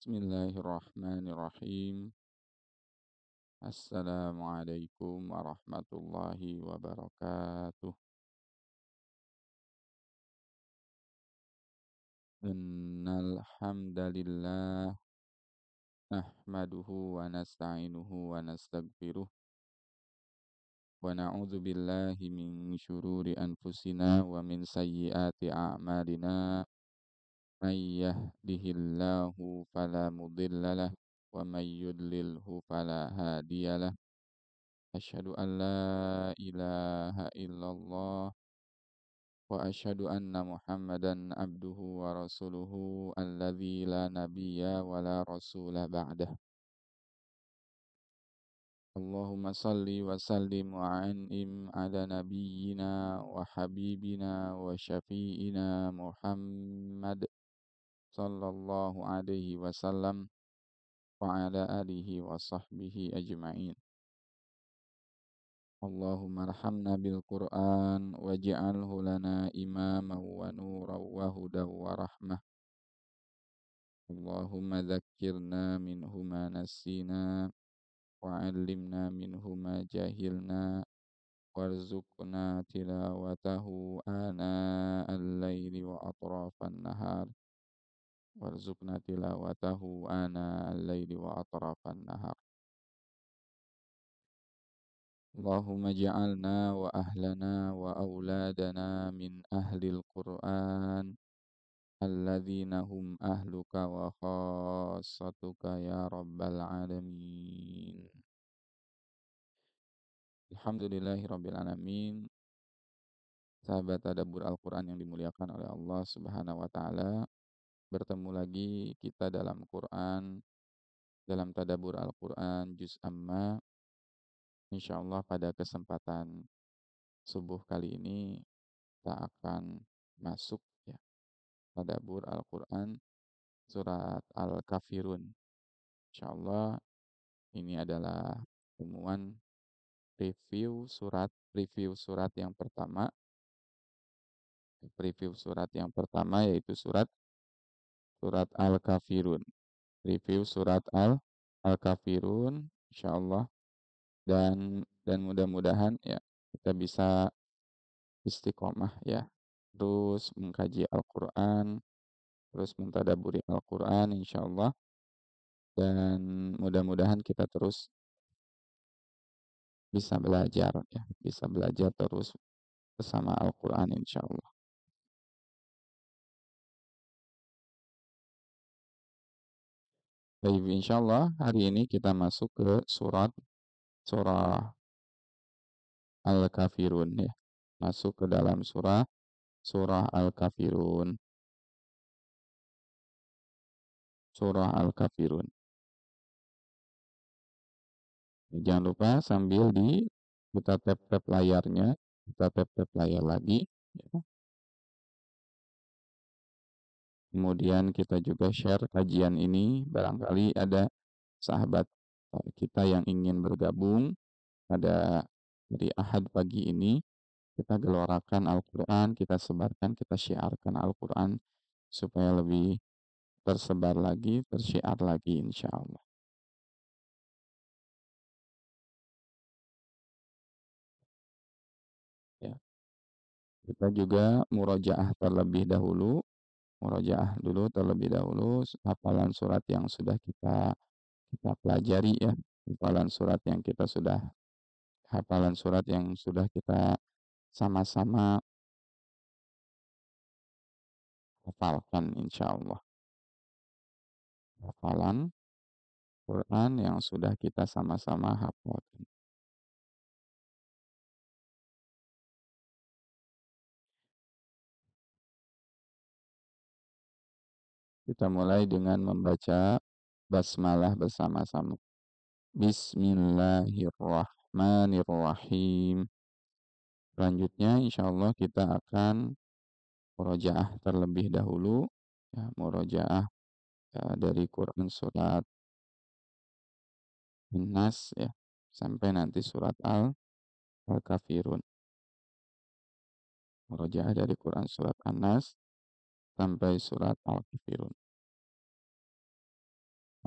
Bismillahirrahmanirrahim. Assalamualaikum warahmatullahi wabarakatuh. Innal hamdalillah nahmaduhu wa nasta'inuhu wa nastaghfiruh wa na'udzu billahi min syururi anfusina wa min sayyiati a'malina. May yahdihillahu fala mudhillalah wa may yudlilhu fala hadiyalah. Asyhadu an la ilaha illallah wa asyhadu anna Muhammadan abduhu wa rasuluhu alladzi la nabiyya wa la rasula ba'dah. Allahumma salli wa sallim wa an'im ala nabiyyina wa habibina wa syafi'ina Muhammad sallallahu alaihi wasallam wa ala alihi wa sahbihi ajma'in. Allahumma arhamna bil Qur'an waj'alhu lana imaman wa nuran wa hudan wa rahmah. Allahumma dzakkirna minhu ma nassina wa 'allimna minhu ma jahilna warzuqna tilawatahu ana al-laili wa atrafan nahar. Warzuqna tilawatahu ana al-laili wa atrafan nahar. Allahumma ja'alna wa ahlana wa auladana min ahlil Qur'an alladzina hum ahluka wa khassatuka ya rabbal alamin. Alhamdulillahi rabbil alamin. Sahabat tadabbur Al-Qur'an yang dimuliakan oleh Allah Subhanahu wa taala, bertemu lagi kita dalam Quran, dalam tadabbur Al-Qur'an juz amma. Insyaallah pada kesempatan subuh kali ini kita akan masuk ya tadabbur Al-Qur'an surat Al-Kafirun. Insyaallah ini adalah pertemuan review surat yang pertama. Review surat yang pertama yaitu surat Al-Kafirun. Review surat Al-Kafirun insyaallah, dan mudah-mudahan ya kita bisa istiqomah ya, terus mengkaji Al-Qur'an, terus mentadaburi Al-Qur'an insyaallah, dan mudah-mudahan kita terus bisa belajar ya, bisa belajar terus bersama Al-Qur'an insyaallah. Baik, insyaallah hari ini kita masuk ke surah Al-Kafirun ya. Masuk ke dalam surah Al-Kafirun. Surah Al-Kafirun. Jangan lupa sambil kita tap-tap layarnya, kita tap-tap layar lagi ya. Kemudian kita juga share kajian ini, barangkali ada sahabat kita yang ingin bergabung pada hari Ahad pagi ini. Kita gelorakan Al-Quran, kita sebarkan, kita syiarkan Al-Quran supaya lebih tersebar lagi, tersyiar lagi insya Allah. Ya. Kita juga murojaah terlebih dahulu hafalan surat yang sudah kita pelajari ya, hafalan surat yang sudah kita sama-sama hafalkan insya Allah. Hafalan Quran yang sudah kita sama-sama hafalkan. Kita mulai dengan membaca basmalah bersama-sama. Bismillahirrahmanirrahim. Selanjutnya insyaallah kita akan murojaah terlebih dahulu ya, murojaah ya, dari Quran surat An-Nas ya sampai nanti surat Al-Kafirun. Murojaah dari Quran surat An-Nas sampai surat Al-Kafirun.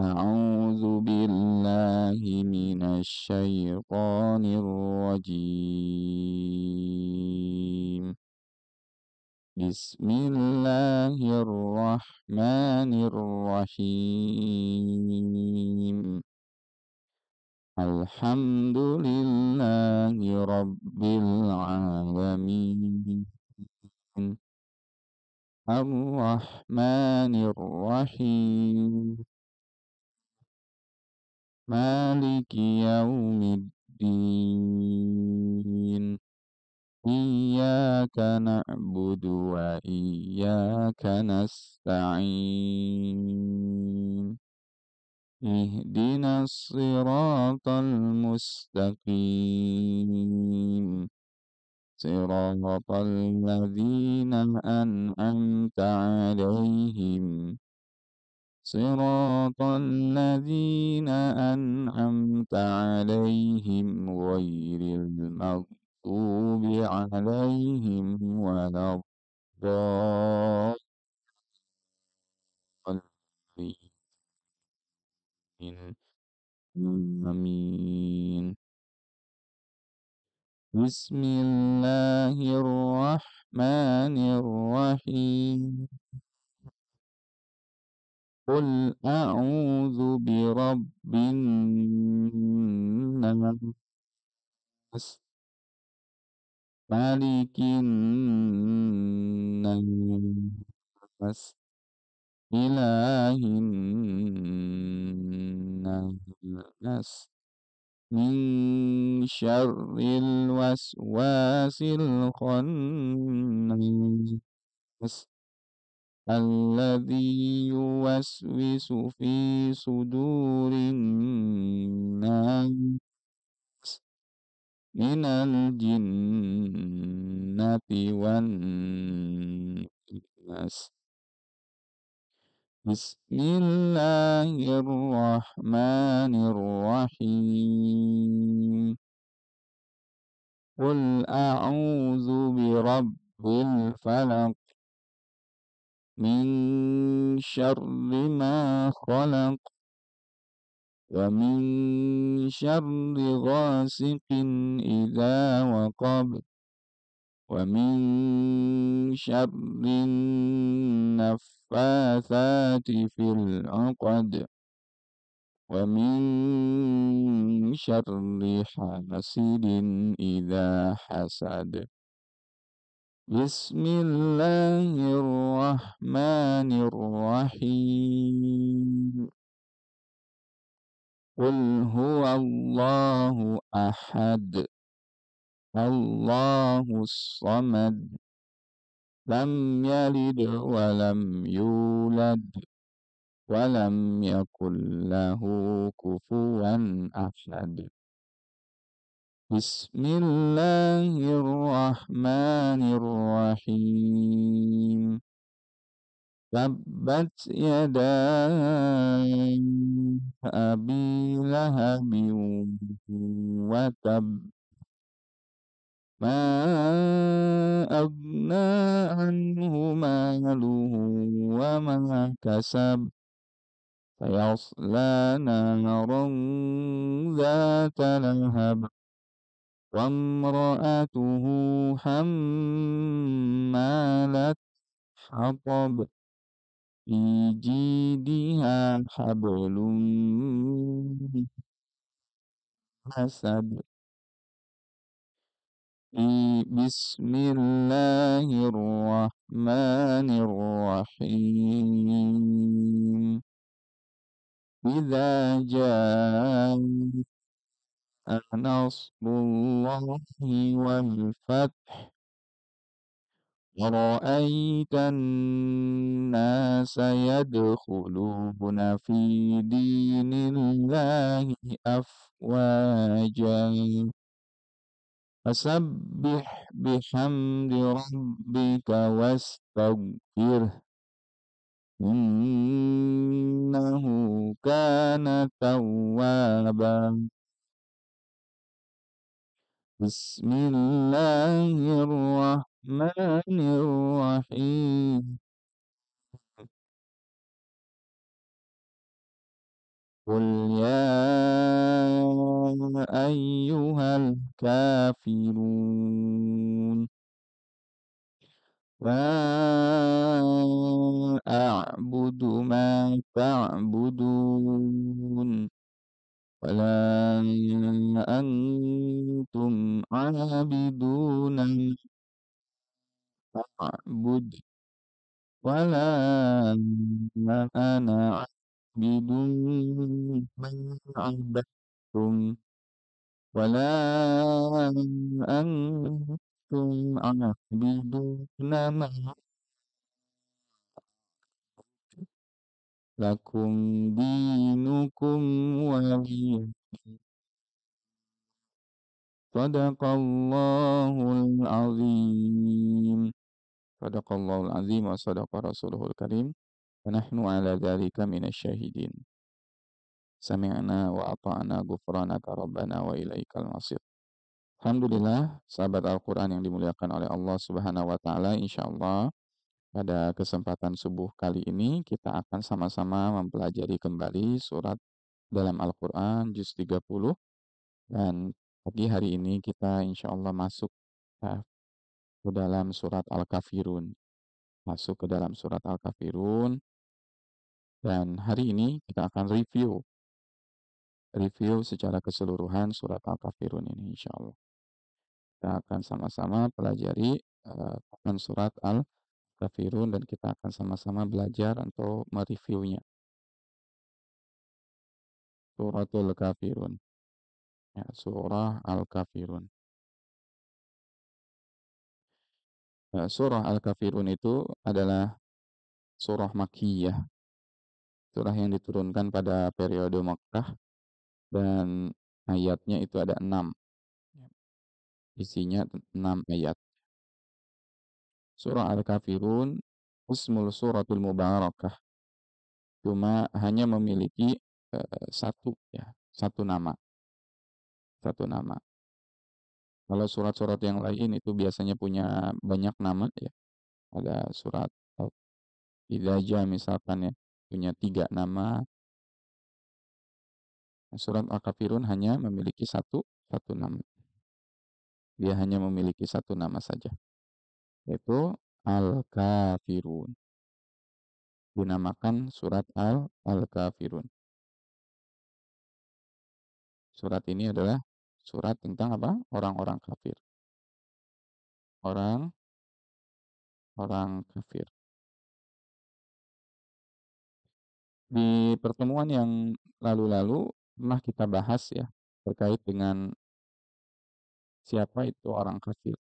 أعوذ بالله من الشيطان الرجيم. بسم الله الرحمن الرحيم. الحمد لله رب العالمين. الرحمن الرحيم. مالك يوم الدين. إياك نعبد وإياك نستعين. اهدنا الصراط المستقيم. صراط الذين أنعمت عليهم. صراط الذين أنعمت عليهم غير المغضوب عليهم ولا الضالين. آمين. بسم الله الرحمن الرحيم. قل أعوذ برب الناس. ملك الناس. إله الناس. من شر الوسواس الخناس. الذي يوسوس في صدور الناس من الجنة والناس. بسم الله الرحمن الرحيم. قل أعوذ برب الفلق. من شر ما خلق. ومن شر غاسق إذا وقب. ومن شر النفاثات في العقد. ومن شر حاسد إذا حسد. بسم الله الرحمن الرحيم. قل هو الله أحد. الله الصمد. لم يلد ولم يولد ولم يكن له كفوا أحد. بسم الله الرحمن الرحيم. تبت يدا أبي لهب وتب. ما أغنى عنه ماله وما كسب. سيصلى نارا ذات لهب. وامرأته حمالة حطب. في جيدها حبل من مسد. بسم الله الرحمن الرحيم. إذا جاء نصر الله والفتح. ورأيت الناس يدخلون في دين الله أفواجا. فسبح بحمد ربك واستغفره. إنه كان توابا. بسم الله الرحمن الرحيم. قل يا أيها الكافرون لا أعبد ما تعبدون ولا أنتم عابدون ما أعبد ولا أنا عابد ما عبدتم ولا أنتم عابدون ما lakum dinukum waliy. Sadaqallahul azim. Sadaqallahul azim wa sadaqa rasuluhul karim. Wa nahnu ala dzalika minasyahidin. Sami'na wa ata'na ghufranaka rabbana wa ilaikal masir. Alhamdulillah, sahabat Al-Quran yang dimuliakan oleh Allah Subhanahu wa Ta'ala, insya Allah pada kesempatan subuh kali ini kita akan sama-sama mempelajari kembali surat dalam Al-Quran juz 30 dan pagi hari ini kita insya Allah masuk uh, ke dalam surat Al-Kafirun. Masuk ke dalam surat Al-Kafirun dan hari ini kita akan review secara keseluruhan surat Al-Kafirun ini insya Allah. Kita akan sama-sama pelajari tentang surat Al-Kafirun dan kita akan sama-sama belajar untuk mereviewnya. Suratul Kafirun. Ya, surah Al-Kafirun. Surah Al-Kafirun itu adalah surah Makkiyah, surah yang diturunkan pada periode Makkah dan ayatnya itu ada 6. Isinya 6 ayat. Surah Al-Kafirun ismul suratul mubarakah. Cuma hanya memiliki satu ya, satu nama. Satu nama. Kalau surat-surat yang lain itu biasanya punya banyak nama ya. Ada surat Al-Idza misalkan ya, punya 3 nama. Surat Al-Kafirun hanya memiliki satu nama. Dia hanya memiliki satu nama saja, yaitu Al-Kafirun. Dinamakan surat Al-Kafirun. Surat ini adalah surat tentang apa? Orang-orang kafir. Orang-orang kafir. Di pertemuan yang lalu-lalu pernah kita bahas ya terkait dengan siapa itu orang kafir.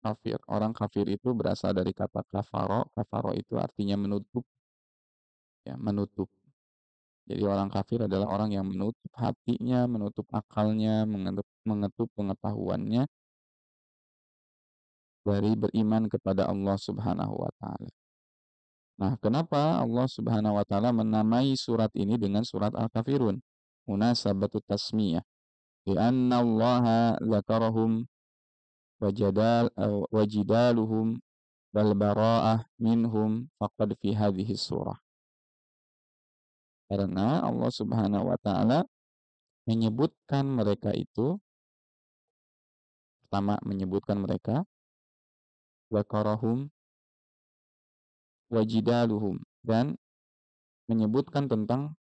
Kafir, orang kafir itu berasal dari kata kafaro. Kafaro itu artinya menutup, ya menutup. Jadi orang kafir adalah orang yang menutup hatinya, menutup akalnya, mengetup pengetahuannya dari beriman kepada Allah Subhanahu wa taala. Nah, kenapa Allah Subhanahu wa taala menamai surat ini dengan surat Al-Kafirun? Munasabatut tasmiyah. Lianna Allah zakarahum wajidaluhum wal bara'ah minhum faqad fi hadhihi surah. Karena Allah Subhanahu wa taala menyebutkan mereka itu, pertama menyebutkan mereka, zakarahum wajidaluhum, dan menyebutkan tentang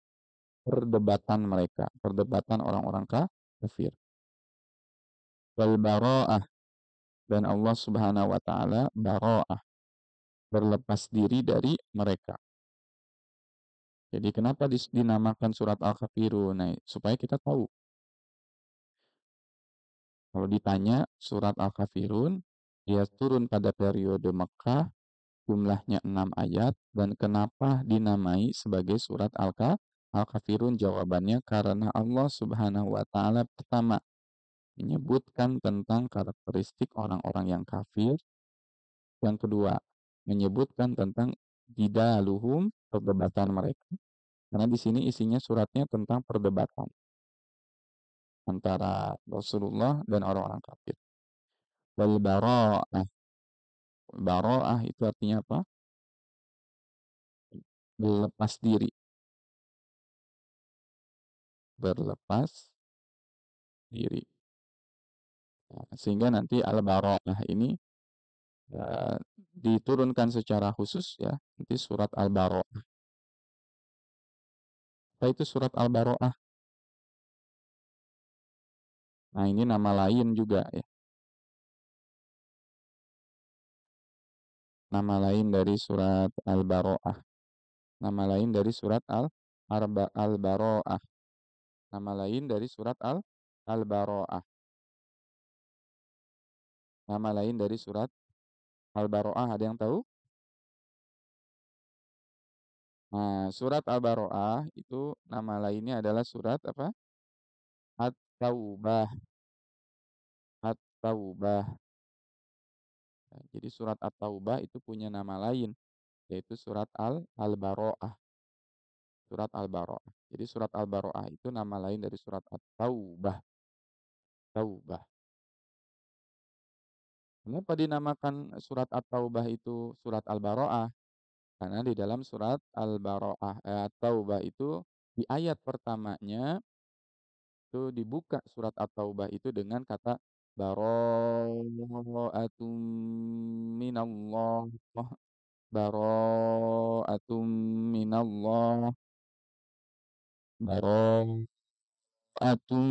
perdebatan mereka, perdebatan orang-orang kafir. Wal bara'ah, dan Allah Subhanahu wa taala bara'ah, berlepas diri dari mereka. Jadi kenapa dinamakan surat Al-Kafirun? Nah, supaya kita tahu. Kalau ditanya surat Al-Kafirun, dia turun pada periode Mekah, jumlahnya 6 ayat, dan kenapa dinamai sebagai surat Al-Kafirun? Jawabannya karena Allah Subhanahu wa taala pertama menyebutkan tentang karakteristik orang-orang yang kafir, yang kedua menyebutkan tentang jidaluhum, perdebatan mereka. Karena di sini isinya suratnya tentang perdebatan antara Rasulullah dan orang-orang kafir. Wal bara'ah. Bara'ah itu artinya apa? berlepas diri, berlepas diri. Nah, sehingga nanti Al-Bara'ah ini diturunkan secara khusus ya, nanti surat Al-Bara'ah. Apa itu surat Al-Bara'ah? Nah, ini nama lain juga ya. Nama lain dari surat Al-Bara'ah. Nama lain dari surat Al-Bara'ah. Nama lain dari surat Al-Bara'ah. Nama lain dari surat Al-Bara'ah, ada yang tahu? Nah, surat Al-Bara'ah itu nama lainnya adalah surat apa? At-Taubah. At-Taubah. Nah, jadi surat At-Taubah itu punya nama lain, yaitu surat Al-Bara'ah. Surat Al-Bara'ah. Jadi surat Al-Bara'ah itu nama lain dari surat At-Taubah. Taubah. Kenapa dinamakan surat At-Taubah itu surat Al-Bara'ah? Karena di dalam surat Al-Bara'ah At-Taubah itu di ayat pertamanya itu dibuka surat At-Taubah itu dengan kata bara'atum minallah, bara'atum minallah, bara'atum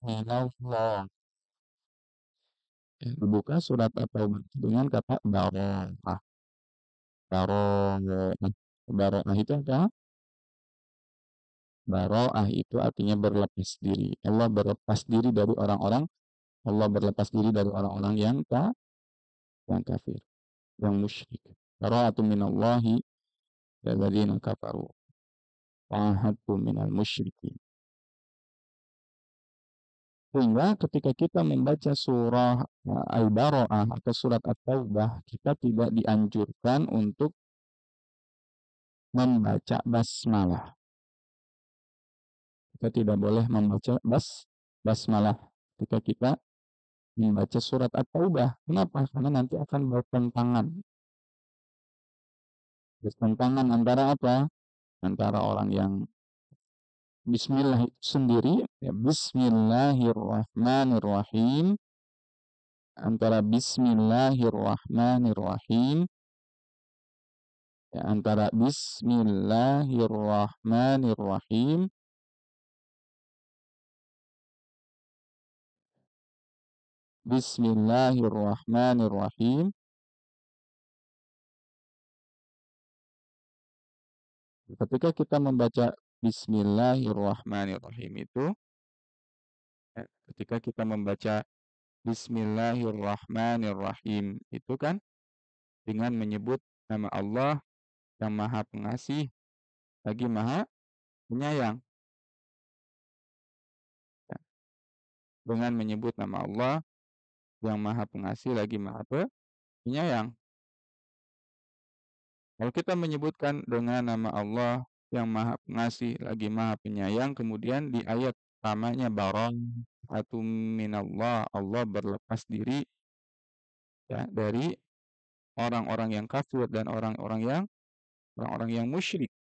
minallah. Dibuka surat At-Taubah dengan kata bara'ah. Bara'ah. Bara'ah itu apa? Bara'ah itu artinya berlepas diri. Allah berlepas diri dari orang-orang, Allah berlepas diri dari orang-orang yang kafir, yang musyrik. Bara'atun minallahi walladzina kafaru. Wa'ahadtu minal musyrikin. Sehingga ketika kita membaca surah Al-Bara'ah atau surat At-Taubah, kita tidak dianjurkan untuk membaca basmalah. Kita tidak boleh membaca basmalah ketika kita membaca surat At-Taubah. Kenapa? Karena nanti akan bertentangan. Bertentangan antara apa? Antara orang yang Bismillah itu sendiri, ya, Bismillahirrahmanirrahim, antara Bismillahirrahmanirrahim, ya, antara Bismillahirrahmanirrahim, Bismillahirrahmanirrahim. Ketika kita membaca Bismillahirrahmanirrahim itu, ketika kita membaca Bismillahirrahmanirrahim itu kan dengan menyebut nama Allah yang Maha Pengasih lagi Maha Penyayang. Ya, dengan menyebut nama Allah yang Maha Pengasih lagi Maha Penyayang. Kalau kita menyebutkan dengan nama Allah yang Maha Pengasih lagi Maha Penyayang, kemudian di ayat pertamanya bara'atum minallah, Allah berlepas diri ya dari orang-orang yang kafir dan orang-orang yang musyrik.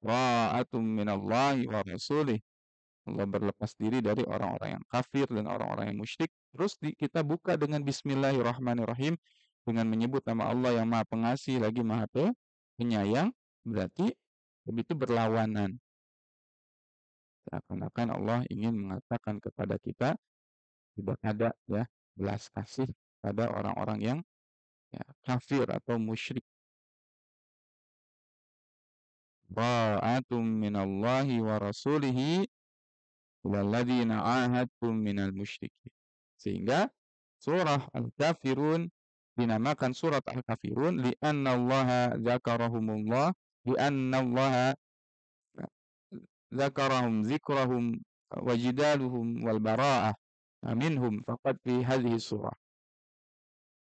Ra'atum minallahi wa rasulih. Allah berlepas diri dari orang-orang yang kafir dan orang-orang yang musyrik. Terus kita buka dengan Bismillahirrahmanirrahim dengan menyebut nama Allah yang Maha Pengasih lagi Maha Penyayang. Berarti itu berlawanan. Seakan-akan Allah ingin mengatakan kepada kita tidak ada ya belas kasih pada orang-orang yang ya, kafir atau musyrik. Ba'atum minallahi wa rasulihi walladzina ahadtum minal musyrikin. Sehingga surah Al-Kafirun dinamakan surat Al-Kafirun li'annallaha dzakarahumullah li'annallaha dzakarahum zikrahum wajidaluhum wal bara'ah minhum faqad fi hadhihi surah.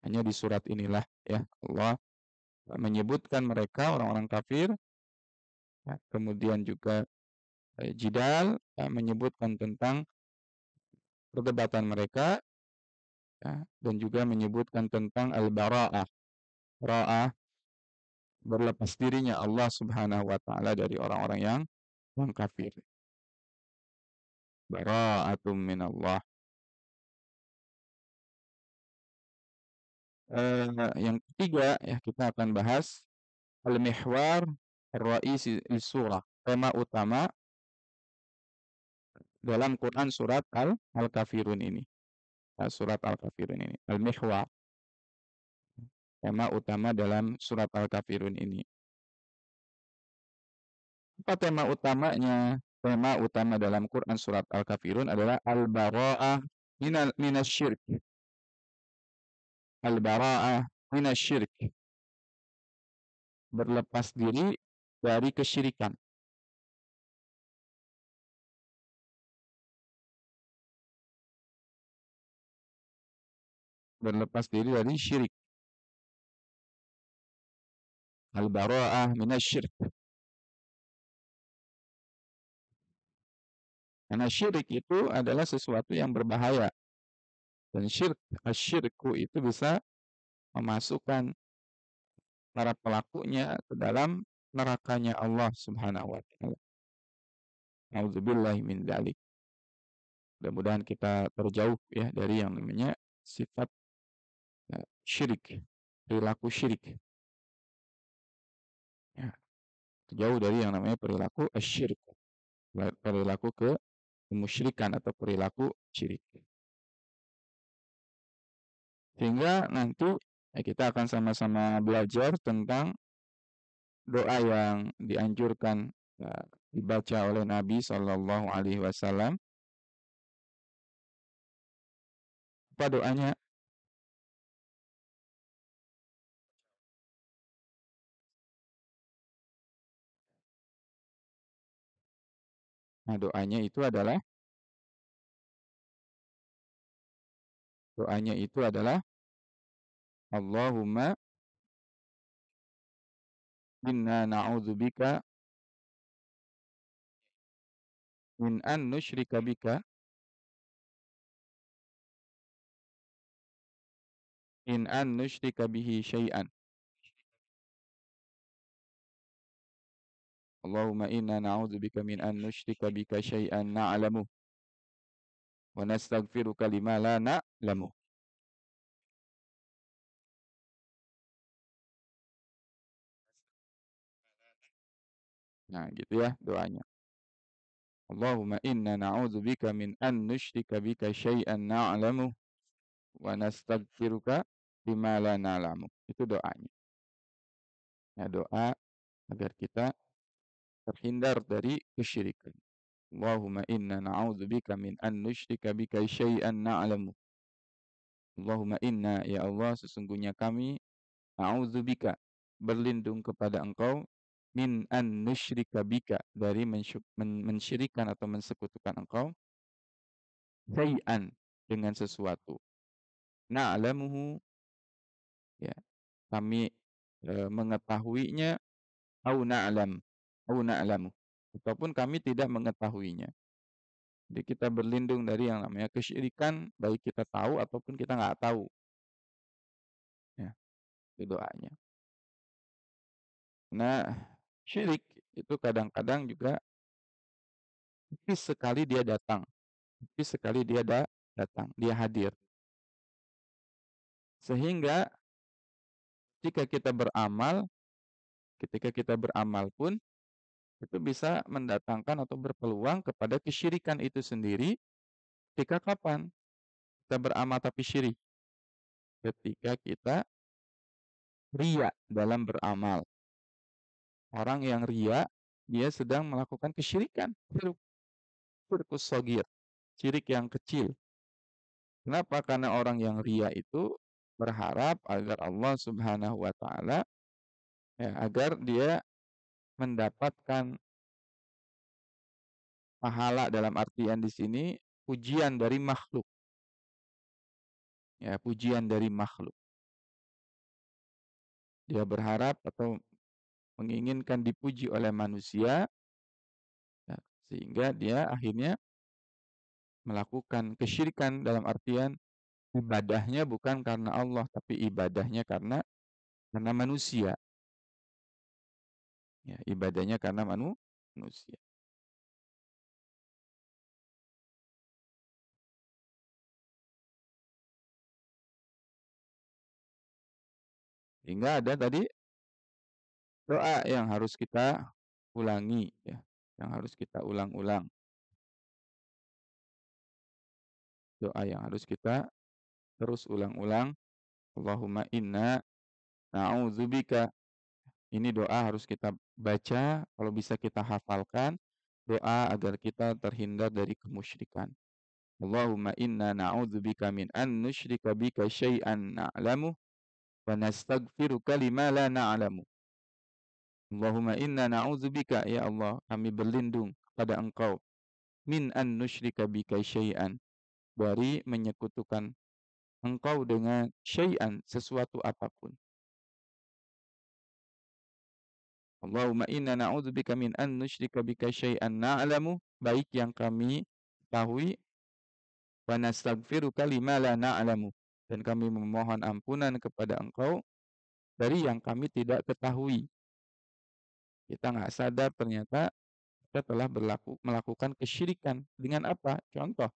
Hanya di surat inilah ya Allah menyebutkan mereka orang-orang kafir ya, kemudian juga jidal menyebutkan tentang perdebatan mereka ya, dan juga menyebutkan tentang al-bara'ah. Bara'ah, berlepas dirinya Allah Subhanahu wa taala dari orang-orang yang kafir. Bara'atum minallah. Yang ketiga ya kita akan bahas al-mihwar ar-ra'isi lis-surah. Tema utama dalam Quran surat Al-Kafirun ini. Surat Al-Kafirun ini. Al-mihwar, tema utama dalam surat Al-Kafirun ini. Apa tema utamanya? Tema utama dalam Quran surat Al-Kafirun adalah al-bara'ah minasyirk. Al-bara'ah minasyirk. Berlepas diri dari kesyirikan. Berlepas diri dari syirik. Al-bara'ah minasyirk. Karena syirik itu adalah sesuatu yang berbahaya. Dan asyirku itu bisa memasukkan para pelakunya ke dalam nerakanya Allah Subhanahu wa taala. Nauzubillahi min dzalik. Mudah-mudahan kita terjauh ya dari yang namanya sifat syirik, perilaku syirik. Ya, terjauh dari yang namanya perilaku syirik, perilaku kemusyrikan atau perilaku syirik. Sehingga nanti kita akan sama-sama belajar tentang doa yang dianjurkan dibaca oleh Nabi Shallallahu Alaihi Wasallam. Apa doanya? Nah, doanya itu adalah Allahumma inna na'udzubika min an nusyrika bika in an nusyrika bihi syai'an. Allahumma inna na'udzubika min an nusyrika bika syai'an na'lamu wa nastaghfiruka lima la na'lamu. Nah, gitu ya doanya. Allahumma inna na'udzubika min an nusyrika bika syai'an na'lamu wa nastaghfiruka lima la na'lamu. Itu doanya. Ya, doa agar kita terhindar dari kesyirikan. Allahumma inna na'udzubika min an nusyrika bika syai'an na'lamu. Allahumma inna ya Allah sesungguhnya kami na'udzubika berlindung kepada Engkau min an nusyrika bika dari mensyirikan atau mensekutukan Engkau syai'an dengan sesuatu. Na'lamuhu ya kami mengetahuinya au na'lamu ataupun kami tidak mengetahuinya. Jadi kita berlindung dari yang namanya kesyirikan, baik kita tahu ataupun kita nggak tahu. Ya, itu doanya. Nah, syirik itu kadang-kadang juga tipis sekali dia datang, tipis sekali dia datang, dia hadir. Sehingga ketika kita beramal pun itu bisa mendatangkan atau berpeluang kepada kesyirikan itu sendiri. Ketika kapan? Kita beramal tapi syirik. Ketika kita ria dalam beramal. Orang yang ria, dia sedang melakukan kesyirikan. Syirkus sogir, syirik yang kecil. Kenapa? Karena orang yang ria itu berharap agar Allah Subhanahu wa taala ya, agar dia mendapatkan pahala dalam artian di sini pujian dari makhluk. Ya, pujian dari makhluk. Dia berharap atau menginginkan dipuji oleh manusia ya, sehingga dia akhirnya melakukan kesyirikan dalam artian Ibadahnya bukan karena Allah, tapi ibadahnya karena manusia. Ya, ibadahnya karena manusia. Sehingga ada tadi doa yang harus kita ulangi ya, yang harus kita ulang-ulang. Doa yang harus kita terus ulang-ulang. Allahumma inna na'udzubika. Ini doa harus kita baca, kalau bisa kita hafalkan. Doa agar kita terhindar dari kemusyrikan. Allahumma inna na'udzubika min an nusyrika bika syai'an na'lamu wa nastaghfiruka lima la na'lamu. Allahumma inna na'udzubika, ya Allah, kami berlindung kepada Engkau min an nusyrika bika syai'an, dari menyekutukan Engkau dengan syai'an, sesuatu apapun. Allahumma inna na'udzubika min an nusyrika bika syai'an na'lamu, baik yang kami ketahui, wa nastaghfiruka lima la na'lamu, dan kami memohon ampunan kepada Engkau dari yang kami tidak ketahui. Kita nggak sadar ternyata kita telah melakukan kesyirikan. Dengan apa? Contoh,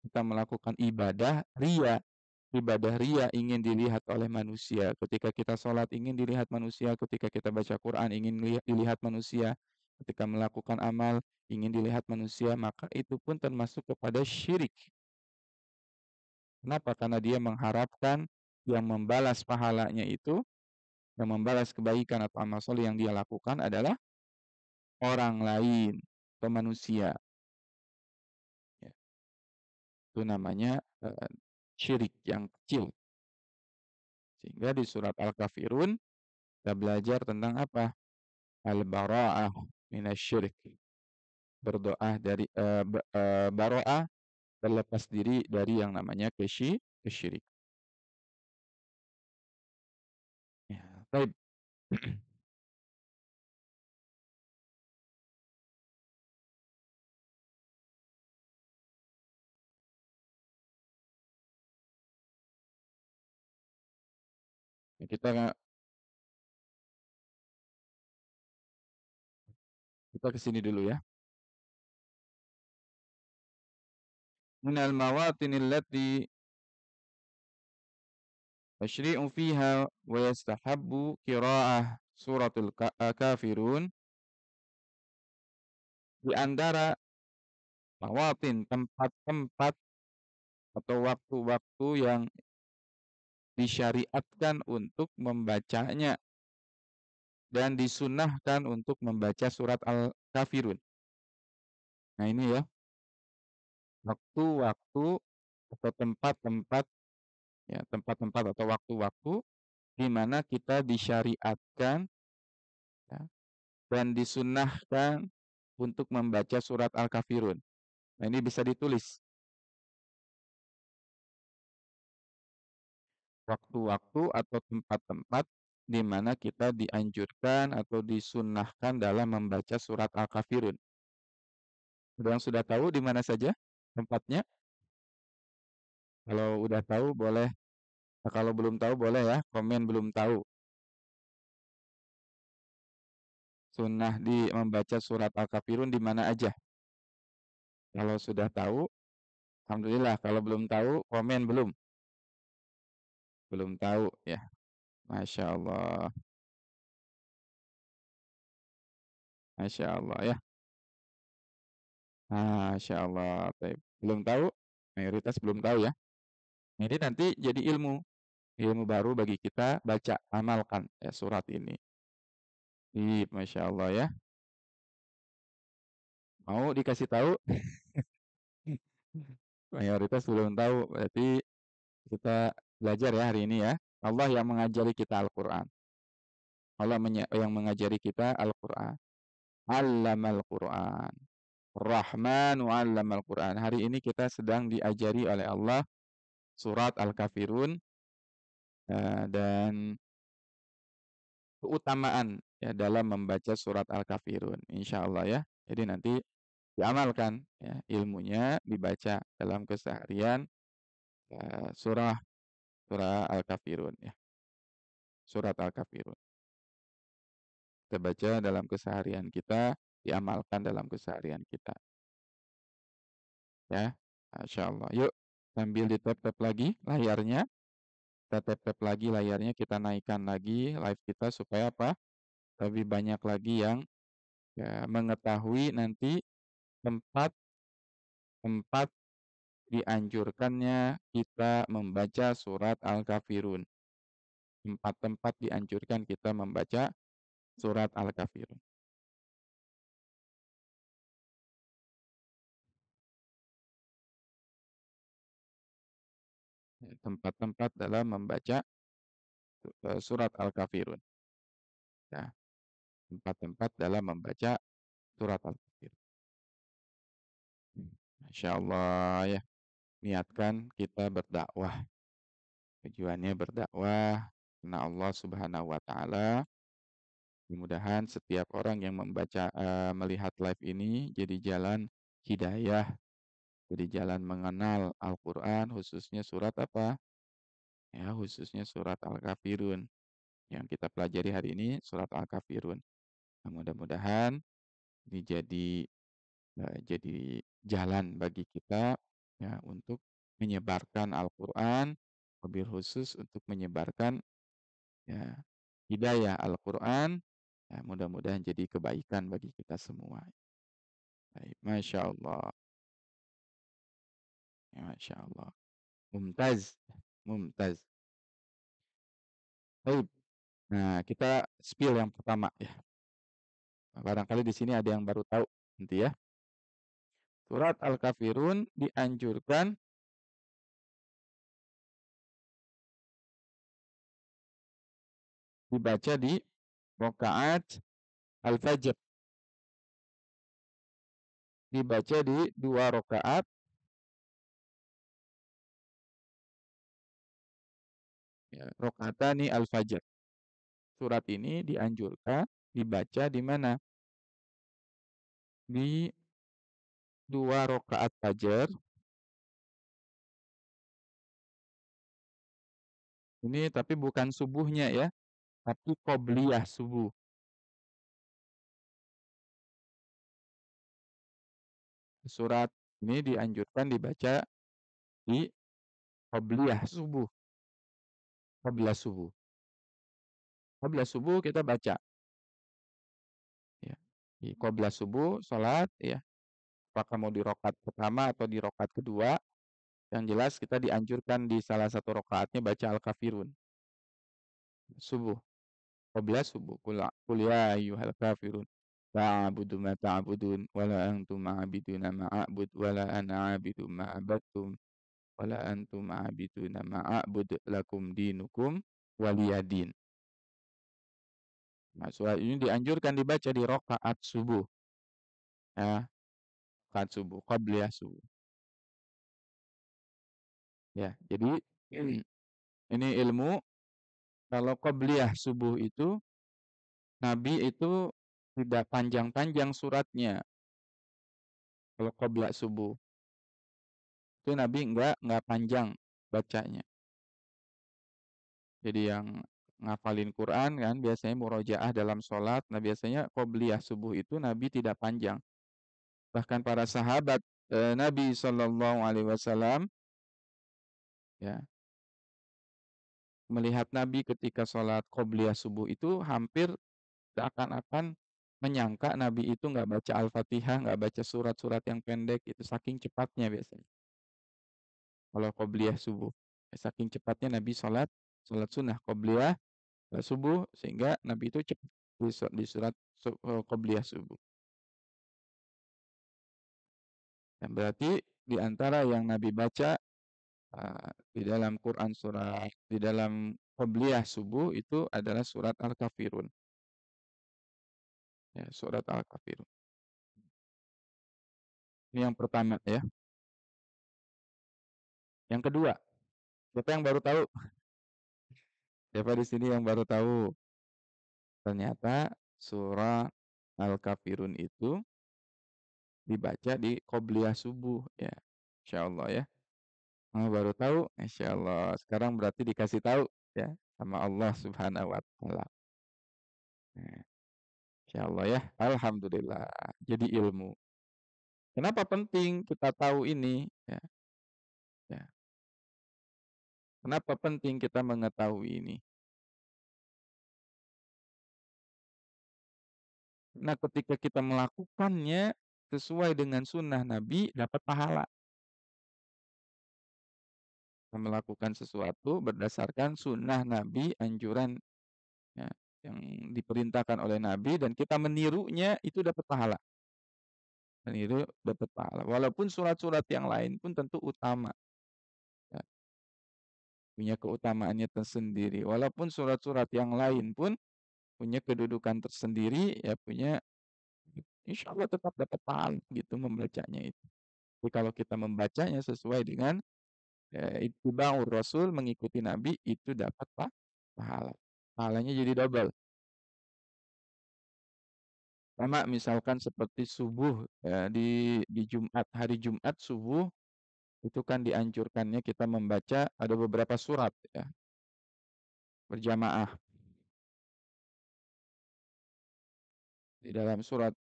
kita melakukan ibadah ria. Ibadah ria ingin dilihat oleh manusia. Ketika kita sholat ingin dilihat manusia. Ketika kita baca Quran ingin dilihat manusia. Ketika melakukan amal ingin dilihat manusia. Maka itu pun termasuk kepada syirik. Kenapa? Karena dia mengharapkan yang membalas pahalanya itu, yang membalas kebaikan atau amal soleh yang dia lakukan adalah orang lain atau manusia. Ya, itu namanya syirik yang kecil. Sehingga di surat Al-Kafirun kita belajar tentang apa? Al-bara'ah minasyirik. Berdoa dari bara'ah, berlepas diri dari yang namanya kesyirik. Ya, baik. kita kita ke sini dulu ya. Minal mawatinil lati tashri'u fiha wa yastahabbu qira'ah suratul kafirun, di antara mawatin, tempat-tempat atau waktu-waktu yang disyariatkan untuk membacanya dan disunahkan untuk membaca surat Al-Kafirun. Nah ini ya, waktu-waktu atau tempat-tempat, ya tempat-tempat atau waktu-waktu di mana kita disyariatkan, ya, dan disunahkan untuk membaca surat Al-Kafirun. Nah ini bisa ditulis waktu-waktu atau tempat-tempat di mana kita dianjurkan atau disunnahkan dalam membaca surat Al-Kafirun. Ada yang sudah tahu di mana saja tempatnya? Kalau udah tahu boleh, kalau belum tahu boleh ya, komen belum tahu. Sunnah di membaca surat Al-Kafirun di mana aja? Kalau sudah tahu, alhamdulillah. Kalau belum tahu, komen belum. Belum tahu ya. Masya Allah. Masya Allah ya. Masya Allah. Baik. Belum tahu, mayoritas belum tahu ya. Ini nanti jadi ilmu baru bagi kita, baca, amalkan ya surat ini. Masya Allah ya. Mau dikasih tahu? Mayoritas belum tahu, berarti kita belajar ya hari ini ya. Allah yang mengajari kita Al-Quran. Allah yang mengajari kita Al-Quran. Allamal Quran. Rahman wa allamal Quran. Hari ini kita sedang diajari oleh Allah surat Al-Kafirun, dan keutamaan ya dalam membaca surat Al-Kafirun. Insya Allah ya. Jadi nanti diamalkan ya ilmunya, dibaca dalam keseharian, surah surah Al-Kafirun ya, surat Al-Kafirun. Kita baca dalam keseharian kita, diamalkan dalam keseharian kita, ya. Masyaallah. Yuk, sambil ditap-tap lagi layarnya, kita tap-tap lagi layarnya, kita naikkan lagi live kita supaya apa? Lebih banyak lagi yang, ya, mengetahui nanti tempat tempat dianjurkannya kita membaca surat Al-Kafirun. Tempat-tempat dianjurkan kita membaca surat Al-Kafirun. Tempat-tempat dalam membaca surat Al-Kafirun. Ya, tempat-tempat dalam membaca surat Al-Kafirun. Masya Allah ya, niatkan kita berdakwah. Tujuannya berdakwah karena Allah Subhanahu wa taala. Mudah-mudahan setiap orang yang melihat live ini jadi jalan hidayah, jadi jalan mengenal Al-Qur'an, khususnya surat apa? Ya, khususnya surat Al-Kafirun. Yang kita pelajari hari ini surat Al-Kafirun. Nah, mudah-mudahan ini jadi jalan bagi kita ya untuk menyebarkan Al-Qur'an, wabil khusus untuk menyebarkan ya hidayah Al-Qur'an. Ya, mudah-mudahan jadi kebaikan bagi kita semua. Baik, Masya Allah. Ya, Masya Allah. Mumtaz. Mumtaz. Baik. Nah, kita spill yang pertama ya. Barangkali di sini ada yang baru tahu nanti ya. Surat Al-Kafirun dianjurkan dibaca di rakaat Al-Fajr. Dibaca di 2 rakaat ya, rakaatani Al-Fajr. Surat ini dianjurkan dibaca di mana? Di 2 rakaat fajar. Ini tapi bukan subuhnya ya, tapi qobliyah subuh. Surat ini dianjurkan dibaca di qobliyah subuh, qobliyah subuh. Qobliyah subuh kita baca ya. Di qobliyah subuh salat ya, apakah mau di rakaat pertama atau di rakaat kedua, yang jelas kita dianjurkan di salah satu rakaatnya baca Al-Kafirun. Subuh, qobliyah subuh. Qul ya ayyuhal kafirun la a'budu ma ta'budun wa la antum 'abiduna ma a'bud wa la ana 'abidu ma 'abadtum wala antum a'biduna ma'abud lakum dinukum waliyadin. Nah, surat ini dianjurkan dibaca di rakaat subuh. Ya, rakaat subuh, qabliyah subuh. Ya, jadi ini ilmu kalau qabliyah subuh itu Nabi itu tidak panjang-panjang suratnya. Kalau qabliyah subuh itu Nabi enggak panjang bacanya. Jadi yang ngafalin Quran kan biasanya murojaah dalam sholat. Nah biasanya qabliyah subuh itu Nabi tidak panjang. Bahkan para sahabat Nabi Shallallahu Alaihi Wasallam ya melihat Nabi ketika sholat qobliyah subuh itu hampir seakan-akan menyangka Nabi itu nggak baca Al-Fatihah, nggak baca surat-surat yang pendek itu saking cepatnya biasanya. Kalau qobliyah subuh, saking cepatnya Nabi sholat sunnah qobliyah subuh sehingga Nabi itu cepat di surat qobliyah subuh. Dan berarti di antara yang Nabi baca di dalam Quran di dalam qobliyah subuh itu adalah surat Al-Kafirun. Ya, surat Al-Kafirun. Ini yang pertama ya. Yang kedua, siapa yang baru tahu? Siapa di sini yang baru tahu? Ternyata surah Al-Kafirun itu dibaca di qobliyah subuh ya. Insyaallah ya. Oh, baru tahu? Masya Allah. Sekarang berarti dikasih tahu ya sama Allah Subhanahu wa Ta'ala. Nah, Insya Allah ya. Alhamdulillah. Jadi ilmu. Kenapa penting kita tahu ini? Ya, ya. Kenapa penting kita mengetahui ini? Nah, ketika kita melakukannya sesuai dengan sunnah Nabi, dapat pahala. Kita melakukan sesuatu berdasarkan sunnah Nabi, anjuran ya, yang diperintahkan oleh Nabi, dan kita menirunya itu dapat pahala. Meniru dapat pahala. Walaupun surat-surat yang lain pun tentu utama, ya, punya keutamaannya tersendiri. Walaupun surat-surat yang lain pun punya kedudukan tersendiri, ya punya, insya Allah tetap dapat pahala gitu membacanya itu. Tapi kalau kita membacanya sesuai dengan ittiba'ur Rasul, mengikuti Nabi, itu dapat pahala. Pahalanya jadi double. Sama misalkan seperti subuh ya, di Jumat, hari Jumat subuh itu kan dianjurkannya kita membaca ada beberapa surat ya, berjamaah di dalam surat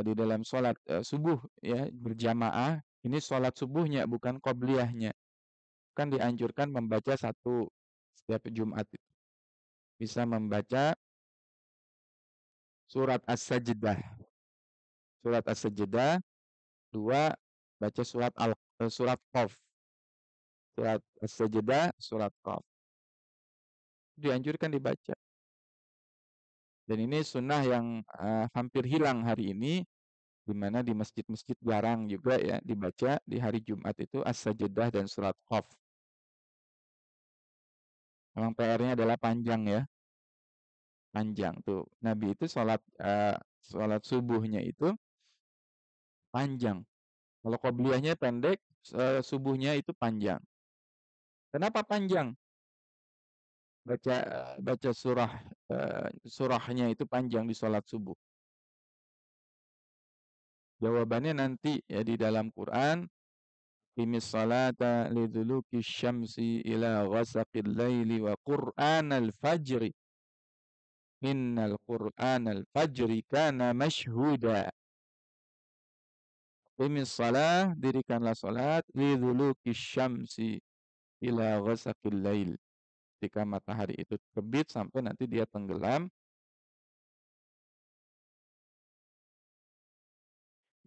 di dalam sholat subuh ya berjamaah. Ini sholat subuhnya bukan qobliyahnya. Kan dianjurkan membaca satu setiap Jumat itu. Bisa membaca surat As-Sajdah. Surat As-Sajdah, dua baca surat Qaf. Surat As-Sajdah, surat Qaf. Dianjurkan dibaca. Dan ini sunnah yang hampir hilang hari ini, di mana di masjid-masjid jarang juga ya dibaca di hari Jumat itu As-Sajdah dan surat Qaf. Memang PR-nya adalah panjang ya, panjang tuh. Nabi itu sholat subuhnya itu panjang. Kalau qobliyahnya pendek, subuhnya itu panjang. Kenapa panjang? Baca baca surahnya itu panjang di sholat subuh. Jawabannya nanti ya di dalam Quran. Qimis salata liduluki syamsi ila ghasaqil laili wa qur'anal fajri. Innal qur'anal fajri kana mashhuda. Qimis salah, dirikanlah salat liduluki syamsi ila ghasaqil lail. Ketika matahari itu terbit sampai nanti dia tenggelam,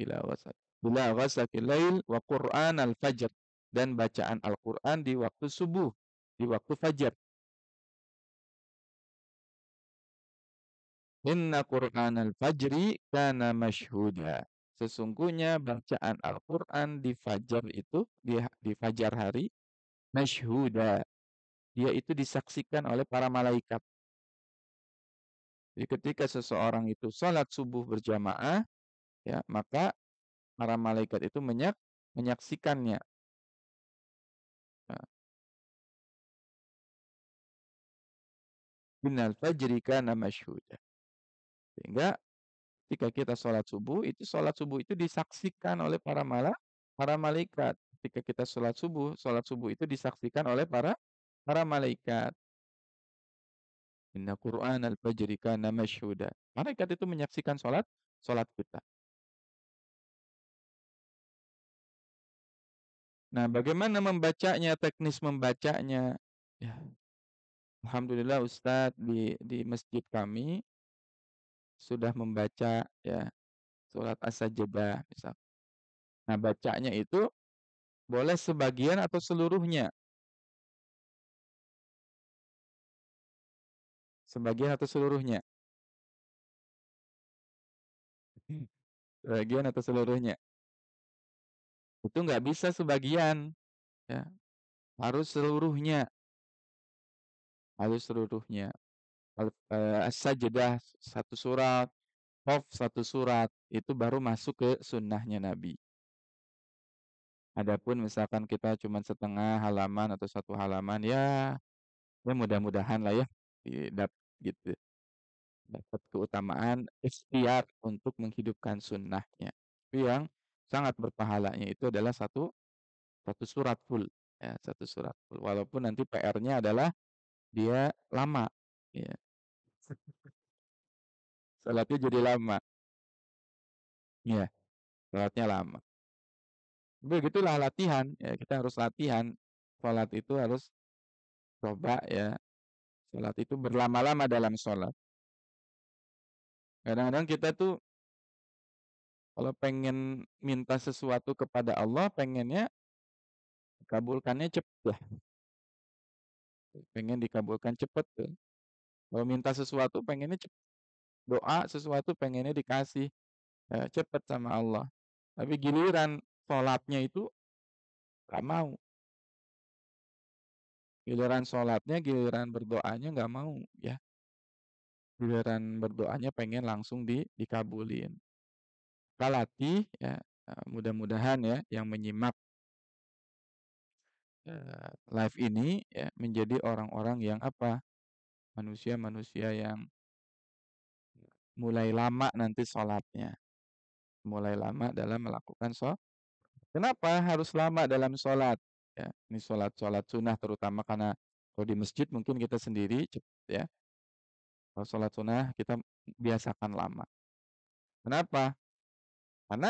ila ghasaq ila ghasaqil lail wa qur'anal fajr, dan bacaan Al-Qur'an di waktu subuh, di waktu fajar. Inna Qur'anal fajri kana mashhuda. Sesungguhnya bacaan Al-Quran di fajar itu, di fajar hari, mashhuda. Dia itu disaksikan oleh para malaikat. Jadi ketika seseorang itu sholat subuh berjamaah, ya maka para malaikat itu menyaksikannya. Nah, Innal fajri kana mashhuda. Sehingga ketika kita sholat subuh itu disaksikan oleh para malaikat. Ketika kita sholat subuh itu disaksikan oleh para malaikat. Inna Qur'an al-fajri kana masyhuda. Malaikat itu menyaksikan sholat kita. Nah, bagaimana membacanya, teknis membacanya? Ya, alhamdulillah Ustadz di masjid kami sudah membaca ya surat As-Sajdah misal. Nah, bacanya itu boleh sebagian atau seluruhnya. Sebagian atau seluruhnya. Sebagian atau seluruhnya. Itu nggak bisa sebagian, ya. Harus seluruhnya, harus seluruhnya. As-Sajdah satu surat, Qaf satu surat, itu baru masuk ke sunnahnya Nabi. Adapun misalkan kita cuma setengah halaman atau satu halaman, ya mudah-mudahan lah ya, gitu, dapat keutamaan ikhtiar untuk menghidupkan sunnahnya. Tapi yang sangat berpahalanya itu adalah satu satu surat full, ya, satu surat full. Walaupun nanti PR-nya adalah dia lama, ya, salatnya jadi lama, iya, salatnya lama. Begitulah latihan, ya kita harus latihan, salat itu harus coba ya, salat itu berlama-lama dalam salat. Kadang-kadang kita tuh kalau pengen minta sesuatu kepada Allah, pengennya dikabulkannya cepet lah, pengen dikabulkan cepet tuh. Kalau minta sesuatu pengennya cepet, doa sesuatu pengennya dikasih, cepet sama Allah. Tapi giliran sholatnya itu nggak mau, giliran sholatnya, giliran berdoanya nggak mau ya, giliran berdoanya pengen langsung dikabulin. Kita latih ya, mudah-mudahan ya yang menyimak live ini ya menjadi orang-orang yang apa, manusia-manusia yang mulai lama nanti sholatnya, mulai lama dalam melakukan sholat. Kenapa harus lama dalam sholat? Ya, ini sholat-sholat sunnah terutama karena kalau di masjid mungkin kita sendiri cepet ya. Kalau sholat sunnah kita biasakan lama. Kenapa? Karena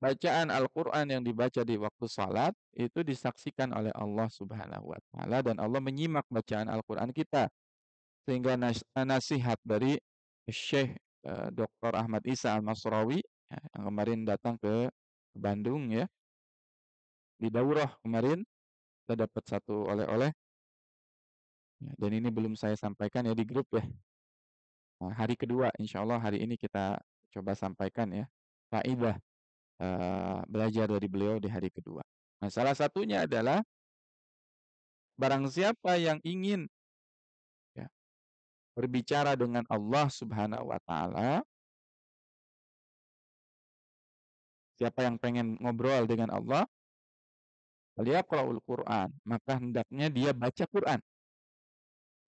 bacaan Al-Quran yang dibaca di waktu sholat itu disaksikan oleh Allah Subhanahu wa Ta'ala, dan Allah menyimak bacaan Al-Quran kita. Sehingga nasihat dari Syekh Dr. Ahmad Isa Al-Masrawi ya, yang kemarin datang ke Bandung ya, di daurah kemarin kita dapat satu oleh-oleh ya, dan ini belum saya sampaikan ya di grup ya. Nah, hari kedua insya Allah hari ini kita coba sampaikan ya faedah belajar dari beliau di hari kedua. Nah, salah satunya adalah barang siapa yang ingin ya, berbicara dengan Allah Subhanahu wa Ta'ala, siapa yang pengen ngobrol dengan Allah, liyaqra'ul Qur'an, maka hendaknya dia baca Quran.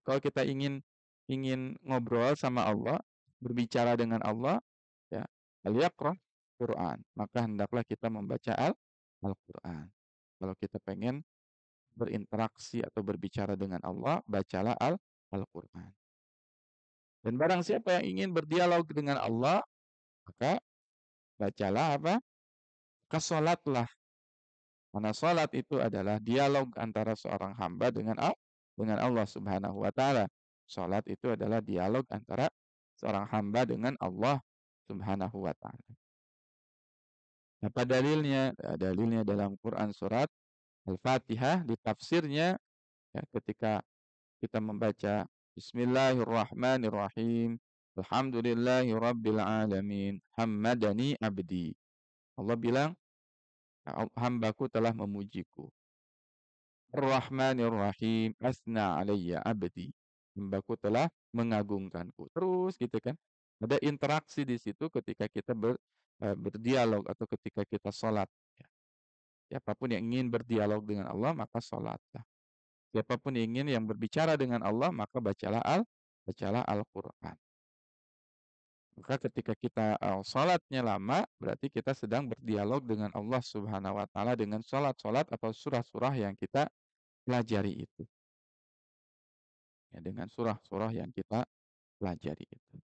Kalau kita ingin ingin ngobrol sama Allah, berbicara dengan Allah, ya, liyaqra' Quran, maka hendaklah kita membaca Al-Quran. Kalau kita pengen berinteraksi atau berbicara dengan Allah, bacalah Al-Quran. Dan barang siapa yang ingin berdialog dengan Allah, maka bacalah apa? Maka sholatlah. Karena sholat itu adalah dialog antara seorang hamba dengan Allah Subhanahu wa Ta'ala. Sholat itu adalah dialog antara seorang hamba dengan Allah Subhanahu wa Ta'ala. Apa dalilnya? Dalilnya dalam Quran surat Al-Fatihah, di tafsirnya ya, ketika kita membaca Bismillahirrahmanirrahim. Alhamdulillahi Rabbil Alamin. Hammadani abdi. Allah bilang, hambaku telah memujiku. Ar-Rahmanir-Rahim, asna alayya abdi. Hambaku telah mengagungkanku. Terus gitu kan. Ada interaksi di situ ketika kita berdialog atau ketika kita sholat. Ya. Siapapun yang ingin berdialog dengan Allah, maka sholatlah. Siapapun yang ingin yang berbicara dengan Allah, maka bacalah Al-Quran. Maka ketika kita sholatnya lama, berarti kita sedang berdialog dengan Allah Subhanahu wa Ta'ala dengan sholat-sholat atau surah-surah yang kita pelajari itu. Ya, dengan surah-surah yang kita pelajari itu.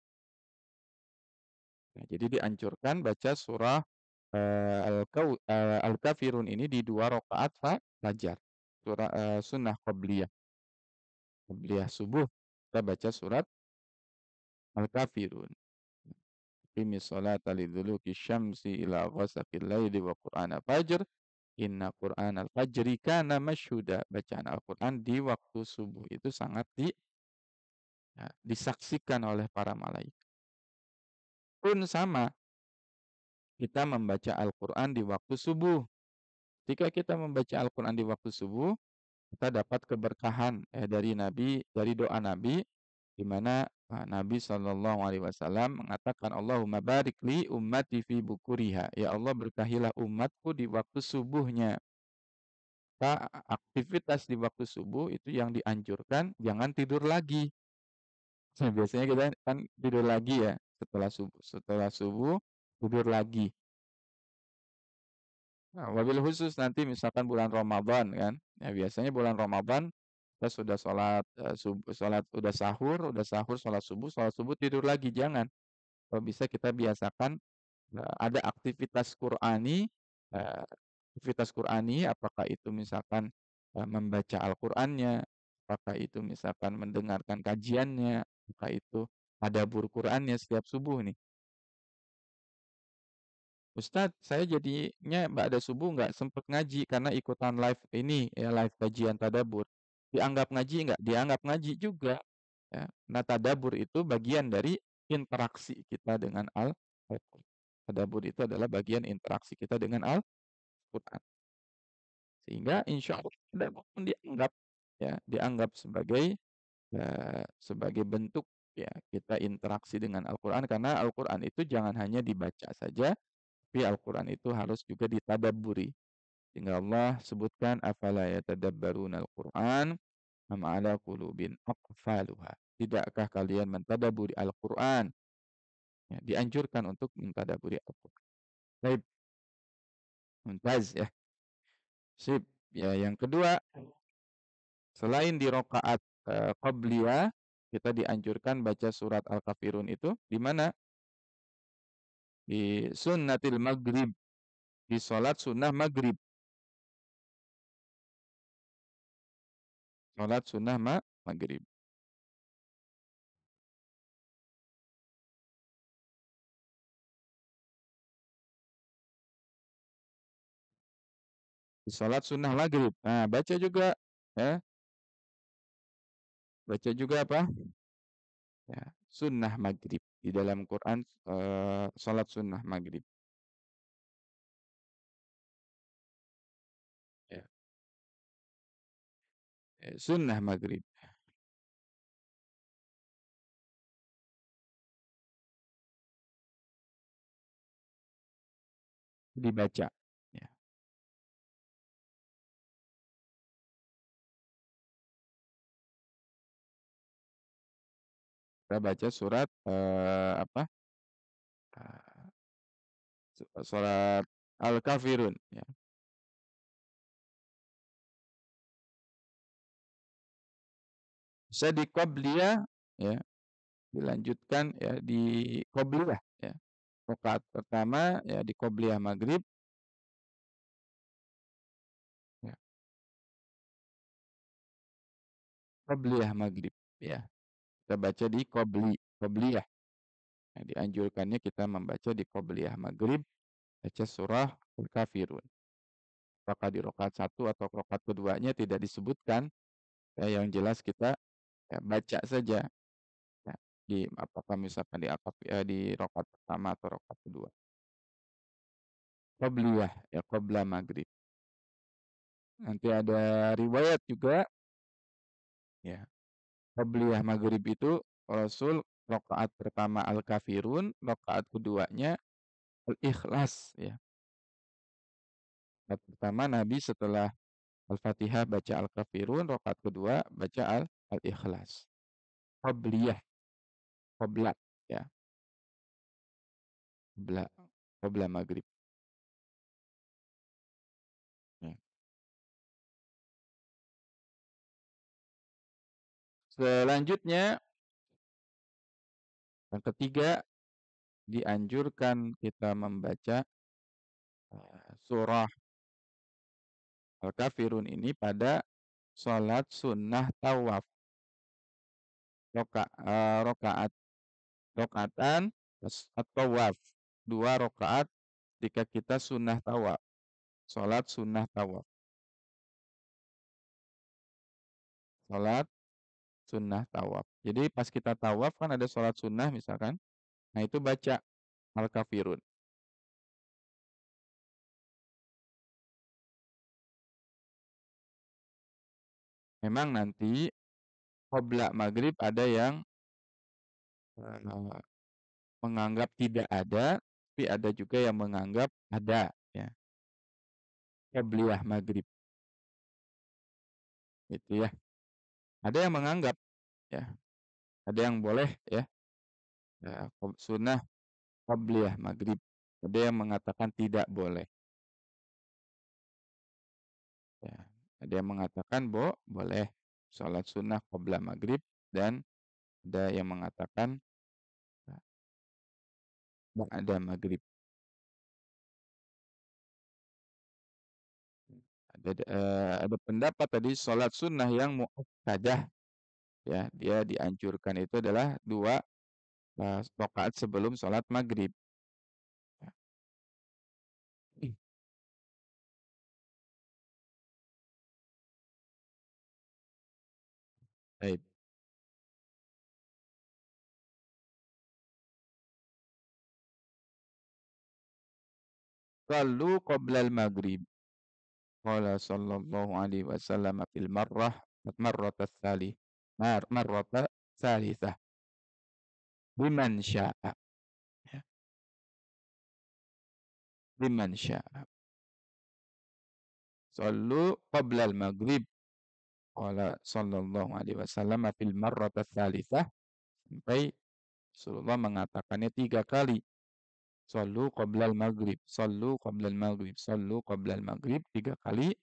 Nah, jadi dianjurkan baca surah Al-Kafirun ini di 2 rakaat fajar. Surah sunnah qabliyah. Qabliyah subuh kita baca surat Al-Kafirun. Qimis sholata liduluki syamsi ila ghasaqil laili wa qur'ana fajr. Inna Qur'anal fajri kana masyhuda. Bacaan Al-Quran di waktu subuh itu sangat disaksikan oleh para malaikat. Pun sama, kita membaca Al-Quran di waktu subuh. Ketika kita membaca Al-Quran di waktu subuh, kita dapat keberkahan dari Nabi, dari doa Nabi, di mana Nabi Shallallahu Alaihi Wasallam mengatakan, Allahumma barik li ummati fi bukuriha. Ya Allah, berkahilah umatku di waktu subuhnya. Maka aktivitas di waktu subuh itu yang dianjurkan, jangan tidur lagi. Nah, biasanya kita kan tidur lagi ya setelah subuh tidur lagi. Nah, wabil khusus nanti misalkan bulan Ramadan kan, ya biasanya bulan Ramadan kita sudah sholat sholat udah sahur sholat subuh tidur lagi jangan. Kalau bisa kita biasakan ada aktivitas Qur'ani, apakah itu misalkan membaca Al-Qur'annya, apakah itu misalkan mendengarkan kajiannya, apakah itu tadabbur Qur'annya setiap subuh nih. Ustadz, saya jadinya ba'da subuh nggak sempet ngaji karena ikutan live ini ya, live kajian tadabbur. Dianggap ngaji nggak? Dianggap ngaji juga. Ya. Nah, tadabbur itu bagian dari interaksi kita dengan Al-Quran. Tadabbur itu adalah bagian interaksi kita dengan Al-Quran. Sehingga insya Allah tadabbur pun dianggap ya, dianggap sebagai bentuk ya kita interaksi dengan Al-Quran karena Al-Quran itu jangan hanya dibaca saja, tapi Al-Quran itu harus juga ditadabburi. Sehingga Allah sebutkan afala yatadabbaruna al-Qur'an am ala qulubin aqfaluha. Tidakkah kalian mentadabburi Al-Qur'an? Ya, dianjurkan untuk mentadabburi Al-Qur'an. Baik, mumtaz ya. Sip. Ya, yang kedua, selain di rakaat qabliyah, kita dianjurkan baca surat Al-Kafirun itu di mana? Di sunnatil maghrib, di salat sunnah maghrib. Salat sunnah maghrib. Di salat sunnah maghrib. Nah, baca juga ya, baca juga apa? Ya, sunnah maghrib di dalam Quran salat sunnah maghrib. Ya, sunnah maghrib dibaca. Ya, kita baca surat apa? eh, Surat Al-Kafirun. Ya. Bisa di qabliyah, ya, dilanjutkan ya di qabliyah. Ya. Rakaat pertama ya di qabliyah maghrib. Ya. Qabliyah maghrib. Ya. Kita baca di qabliyah. Ya, dianjurkannya kita membaca di qabliyah maghrib, baca surah Al-Kafirun. Apakah di rakaat satu atau rakaat keduanya tidak disebutkan. Ya, yang jelas kita ya, baca saja. Ya, di apakah misalkan di rakaat pertama atau rakaat kedua. Qabliyah ya qabla maghrib. Nanti ada riwayat juga ya. Qabliyah maghrib itu Rasul rakaat pertama Al-Kafirun, rakaat keduanya Al-Ikhlas ya. Rakaat pertama Nabi setelah Al-Fatihah baca Al-Kafirun, rakaat kedua baca Al-Ikhlas. Qabliyah, qabla ya, qabla qabla maghrib. Ya. Selanjutnya yang ketiga dianjurkan kita membaca surah Al-Kafirun ini pada sholat sunnah tawaf. Rokaat rokaatan at-tawaf. Dua rokaat ketika kita sunnah tawaf. Sholat sunnah tawaf. Sholat sunnah tawaf. Jadi pas kita tawaf kan ada sholat sunnah misalkan. Nah itu baca Al-Kafirun. Memang nanti qobla maghrib ada yang eh, menganggap tidak ada, tapi ada juga yang menganggap ada. Ya, qobliyah maghrib itu ya. Ada yang menganggap ya, ada yang boleh ya, sunnah qobliyah maghrib. Ada yang mengatakan tidak boleh. Ya, ada yang mengatakan boleh sholat sunnah qabla maghrib dan ada yang mengatakan ba'da maghrib. Ada pendapat tadi sholat sunnah yang muakkadah ya, dia dianjurkan itu adalah 2 rakaat sebelum sholat maghrib. Ya. Baik. Shallu qoblal maghrib. Qala sallallahu alaihi wasallam fil marrata marrata tsalitsah liman syaa ya, liman syaa. Shallu qoblal maghrib. Qala sallallahu alaihi wasallam fil marrata tsalitsah sampai Rasulullah mengatakannya 3 kali. Shallu qoblal maghrib, shallu qoblal maghrib, shallu qoblal maghrib 3 kali.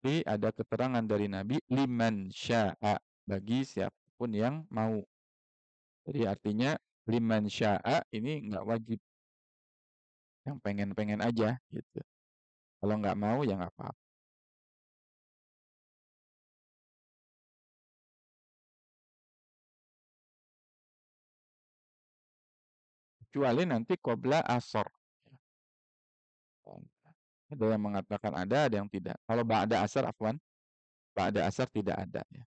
Tapi ada keterangan dari Nabi liman syaa, bagi siapapun yang mau. Jadi artinya liman syaa ini nggak wajib, yang pengen-pengen aja gitu. Kalau nggak mau ya nggak apa-apa. Kecuali nanti qobla asor. Ada yang mengatakan ada yang tidak. Kalau ba'da asar afwan, ba'da asar tidak ada ya.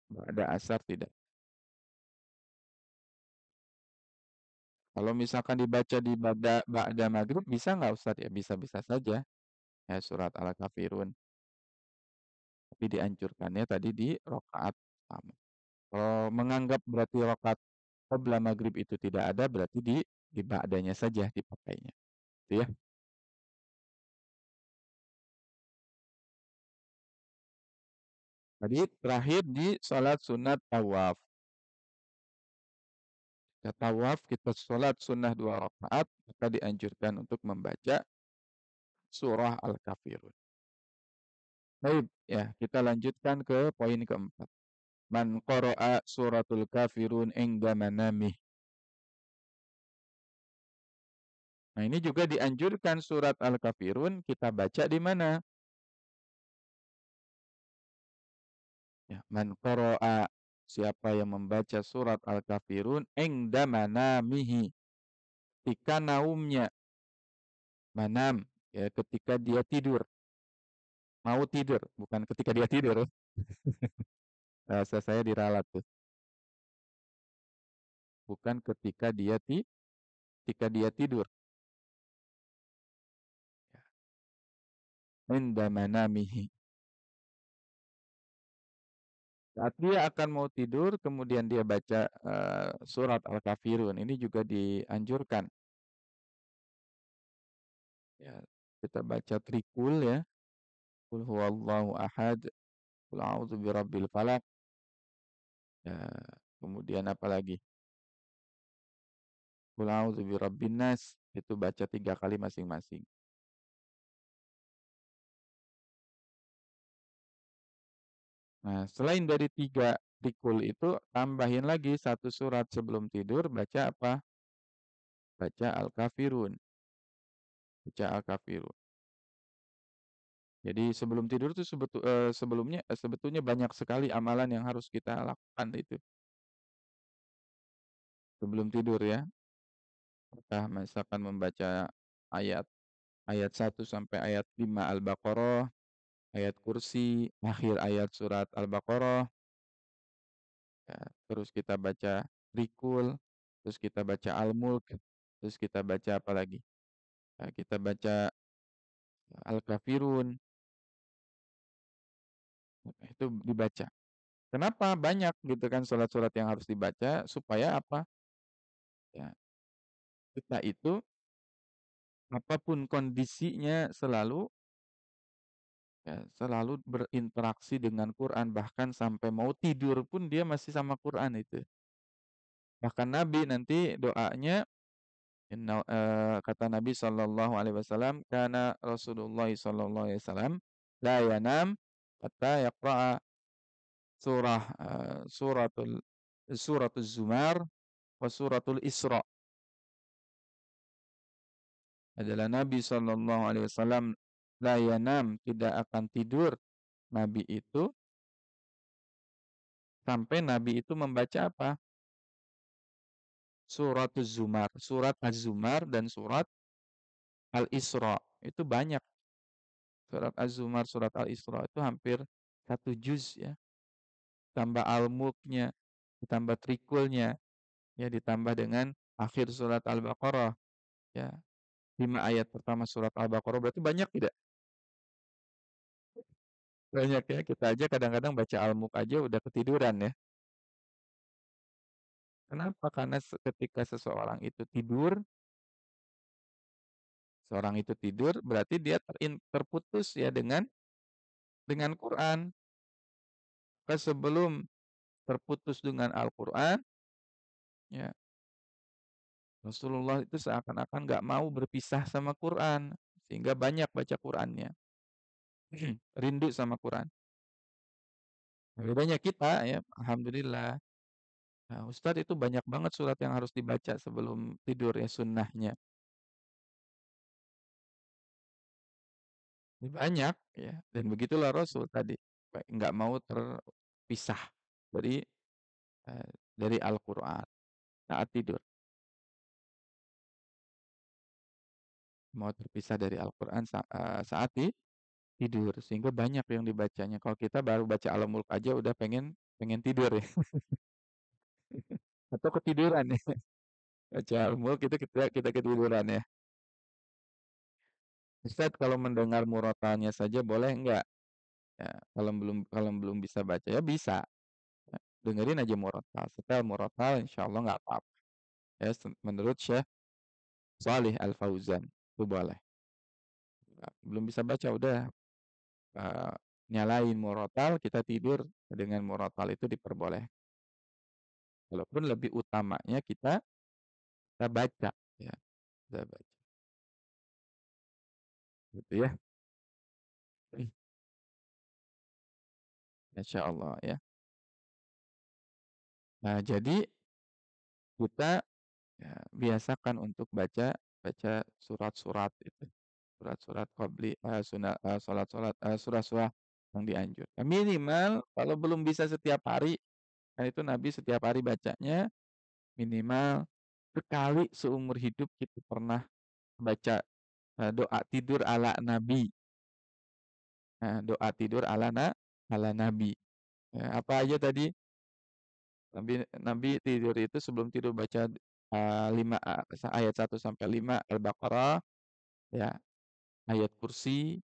Ba'da asar tidak. Kalau misalkan dibaca di ba'da maghrib bisa nggak Ustaz? Ya bisa-bisa saja. Ya surat Al-Kafirun. Tapi dianjurkannya tadi di rakaat pertama. Kalau menganggap berarti rakaat qabla maghrib itu tidak ada, berarti di ba'danya saja dipakainya. Itu ya. Tadi terakhir di salat sunat tawaf. Kita tawaf, kita salat sunnah 2 rakaat, maka dianjurkan untuk membaca surah Al-Kafirun. Baik, ya, kita lanjutkan ke poin keempat. Man qara'a suratul kafirun inda manamih. Nah, ini juga dianjurkan surat Al-Kafirun kita baca di mana? Ya, man qara'a, siapa yang membaca surat Al-Kafirun inda manamihi, ketika naumnya, manam, ya ketika dia tidur, mau tidur, bukan ketika dia tidur. Bahasa saya diralat tuh. Bukan ketika dia tidur. Ya, inda manamihi. Saat dia akan mau tidur, kemudian dia baca surat Al-Kafirun. Ini juga dianjurkan. Ya, kita baca trikul ya. Qul huwallahu ahad. Qul a'udzu birabbil falaq. Ya, kemudian apa lagi? Qul a'udzu birabbin nas. Itu baca 3 kali masing-masing. Nah, selain dari 3 trikul itu, tambahin lagi 1 surat sebelum tidur, baca apa? Baca Al-Kafirun. Baca Al-Kafirun. Jadi sebelum tidur tuh sebetulnya banyak sekali amalan yang harus kita lakukan itu sebelum tidur ya. Apakah misalkan membaca ayat ayat 1 sampai ayat 5 Al-Baqarah, ayat kursi, akhir ayat surat Al-Baqarah, ya, terus kita baca Rikul, terus kita baca Al-Mulk, terus kita baca apa lagi? Kita baca Al-Kafirun, itu dibaca. Kenapa banyak gitu kan surat-surat yang harus dibaca supaya apa? Ya, kita itu apapun kondisinya selalu berinteraksi dengan Quran, bahkan sampai mau tidur pun dia masih sama Quran itu. Bahkan Nabi nanti doanya Kata Nabi sallallahu alaihi wasallam, "Kana Rasulullah sallallahu alaihi wasallam la yanam hatta yaqra'a suratul suratul Zumar wa suratul Isra." Adalah Nabi sallallahu alaihi wasallam la yanam, tidak akan tidur Nabi itu sampai Nabi itu membaca apa? Surat Az-Zumar, surat Az-Zumar dan surat Al-Isra. Itu banyak. Surat Az-Zumar, surat Al-Isra itu hampir satu juz ya. Tambah al-mulknya, ditambah trikulnya, ya ditambah dengan akhir surat Al-Baqarah, ya. 5 ayat pertama surat Al-Baqarah berarti banyak tidak? Banyak ya. Kita aja kadang-kadang baca al-mulk aja udah ketiduran ya. Kenapa? Karena ketika seorang itu tidur berarti dia terputus ya dengan Quran. Sebelum terputus dengan Al-Quran, ya Rasulullah itu seakan-akan nggak mau berpisah sama Quran, sehingga banyak baca Qurannya. Rindu sama Quran. Bedanya kita ya, alhamdulillah. Nah, Ustadz itu banyak banget surat yang harus dibaca sebelum tidur ya sunnahnya. Banyak ya, dan begitulah Rasul tadi, nggak mau terpisah dari dari Al-Quran saat tidur. Mau terpisah dari Al-Quran saat tidur, sehingga banyak yang dibacanya. Kalau kita baru baca Al-Mulk aja udah pengen pengen tidur ya, atau ketiduran ya. Baca Al-Mulk itu kita kita ketiduran ya. Ustaz kalau mendengar murotalnya saja boleh enggak? Ya, kalau belum bisa baca ya bisa. Ya, dengerin aja murotal. Setel murotal insya Allah nggak apa-apa. Ya, menurut Syekh Salih Al Fauzan itu boleh. Nah, belum bisa baca udah eh, nyalain murotal kita tidur dengan murotal itu diperboleh. Walaupun lebih utamanya kita baca ya, kita baca gitu ya. Masya Allah ya. Nah, jadi kita ya, biasakan untuk baca baca surat-surat itu. Surat-surat qabli sunat salat-salat surah-surah yang dianjurkan. Minimal kalau belum bisa setiap hari, kan itu Nabi setiap hari bacanya minimal sekali seumur hidup kita pernah baca doa tidur ala Nabi. Doa tidur ala Nabi. Ya, apa aja tadi? Nabi Nabi tidur itu sebelum tidur baca 5 ayat 1 sampai 5 Al-Baqarah, ya, ayat kursi,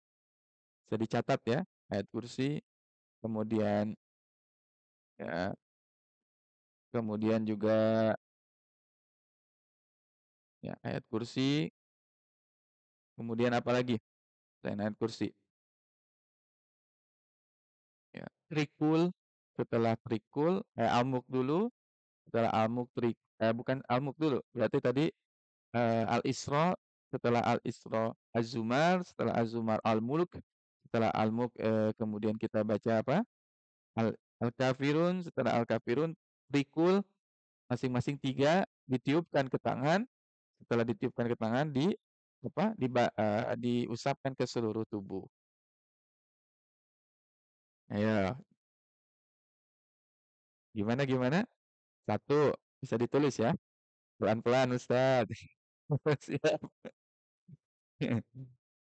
bisa dicatat ya, ayat kursi, kemudian ya, kemudian juga ya ayat kursi, kemudian apa lagi selain ayat kursi? Ya, trikul, setelah trikul, almuk dulu, setelah almuk bukan almuk dulu, berarti tadi Al-Isra, setelah Al-Isra Az-Zumar, setelah Az-Zumar Al-Mulk, setelah Al-Mulk kemudian kita baca apa? Al-Kafirun, setelah Al-Kafirun rikul masing-masing 3 ditiupkan ke tangan, setelah ditiupkan ke tangan apa? Diusapkan ke seluruh tubuh. Ayo, gimana gimana? Satu, bisa ditulis ya. Pelan-pelan Ustaz. Siap.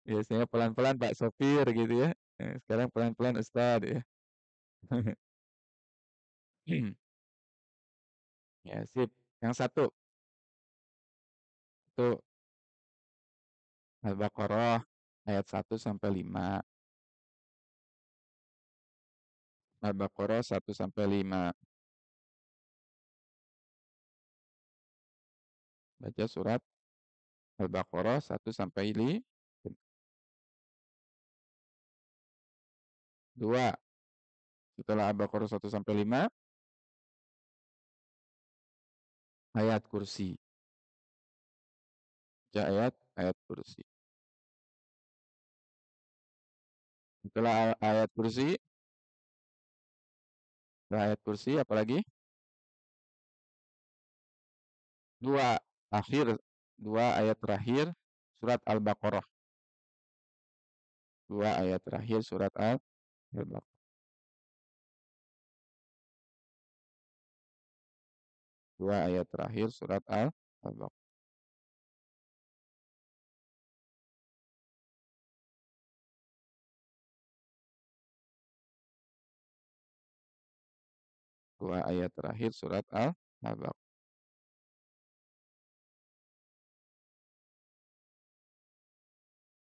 Biasanya pelan-pelan Pak Sopir gitu ya. Sekarang pelan-pelan Ustaz ya. Ya, sip. Yang satu, itu Al-Baqarah ayat 1 sampai 5. Al-Baqarah 1 sampai 5. Baca surat Al-Baqarah 1 sampai 5. Dua, setelah Al-Baqarah 1 sampai 5, ayat kursi. baca ayat kursi. Setelah ayat kursi, apalagi? Dua akhir, dua ayat terakhir surat Al-Baqarah. Dua ayat terakhir surat Al-Baqarah. Dua ayat terakhir surat Al-Baqarah. Dua ayat terakhir surat Al-Baqarah.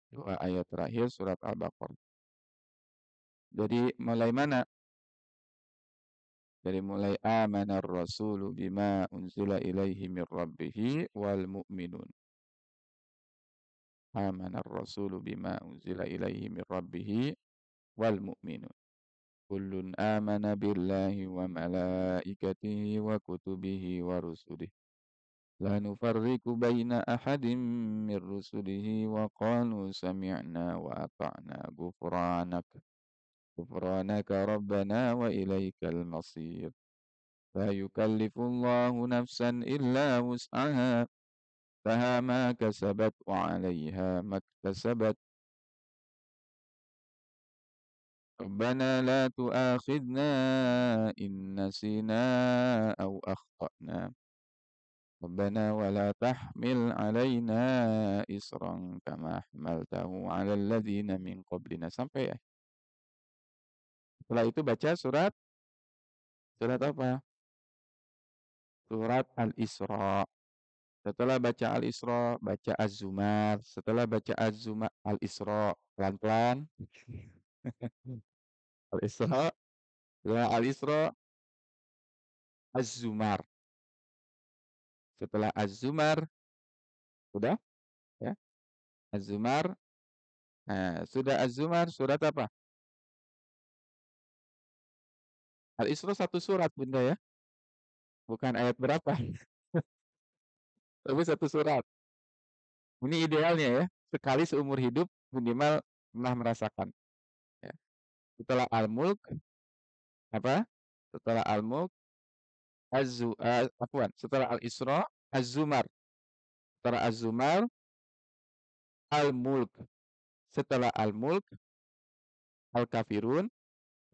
Dua ayat terakhir surat Al-Baqarah. Jadi mulai mana? Dari mulai amanar rasulu bima unzila ilaihi mir rabbih wal mu'minun. Amanar rasulu bima unzila ilaihi mir rabbih wal mu'minun. Kullun amana billahi wa malaikatihi wa kutubihi wa rusulihi. La nufarriqu baina ahadin min rusulihi wa qalu sami'na wa ata'na ghufranaka rabbana wa ilaikal masir. La yukallifullahu nafsan illa wus'aha laha ma kasabat wa 'alaiha maktasabat. Rabbana la tu'akhidna in nasina aw akhtana. Rabbana wa la tahmil 'alaina isran kama hamaltahu 'alal ladzina min qablina sampai ya. Setelah itu baca surat apa? Surat Al-Isra. Setelah baca Al-Isra, baca Az-Zumar. Setelah baca Az-Zumar, Al-Isra pelan-pelan. Al-Isra, setelah Al-Isra, Az-Zumar. Setelah Az-Zumar, sudah ya. Az-Zumar. Nah, sudah Az-Zumar, surat apa? Al-Isra satu surat, Bunda ya. Bukan ayat berapa, tapi satu surat. Ini idealnya ya. Sekali seumur hidup minimal pernah merasakan. Ya. Setelah Al-Mulk, apa? Setelah Al-Mulk, afwan, setelah Al-Isra, Az-Zumar. Setelah Az-Zumar, Al-Mulk. Setelah Al-Mulk, Al-Kafirun.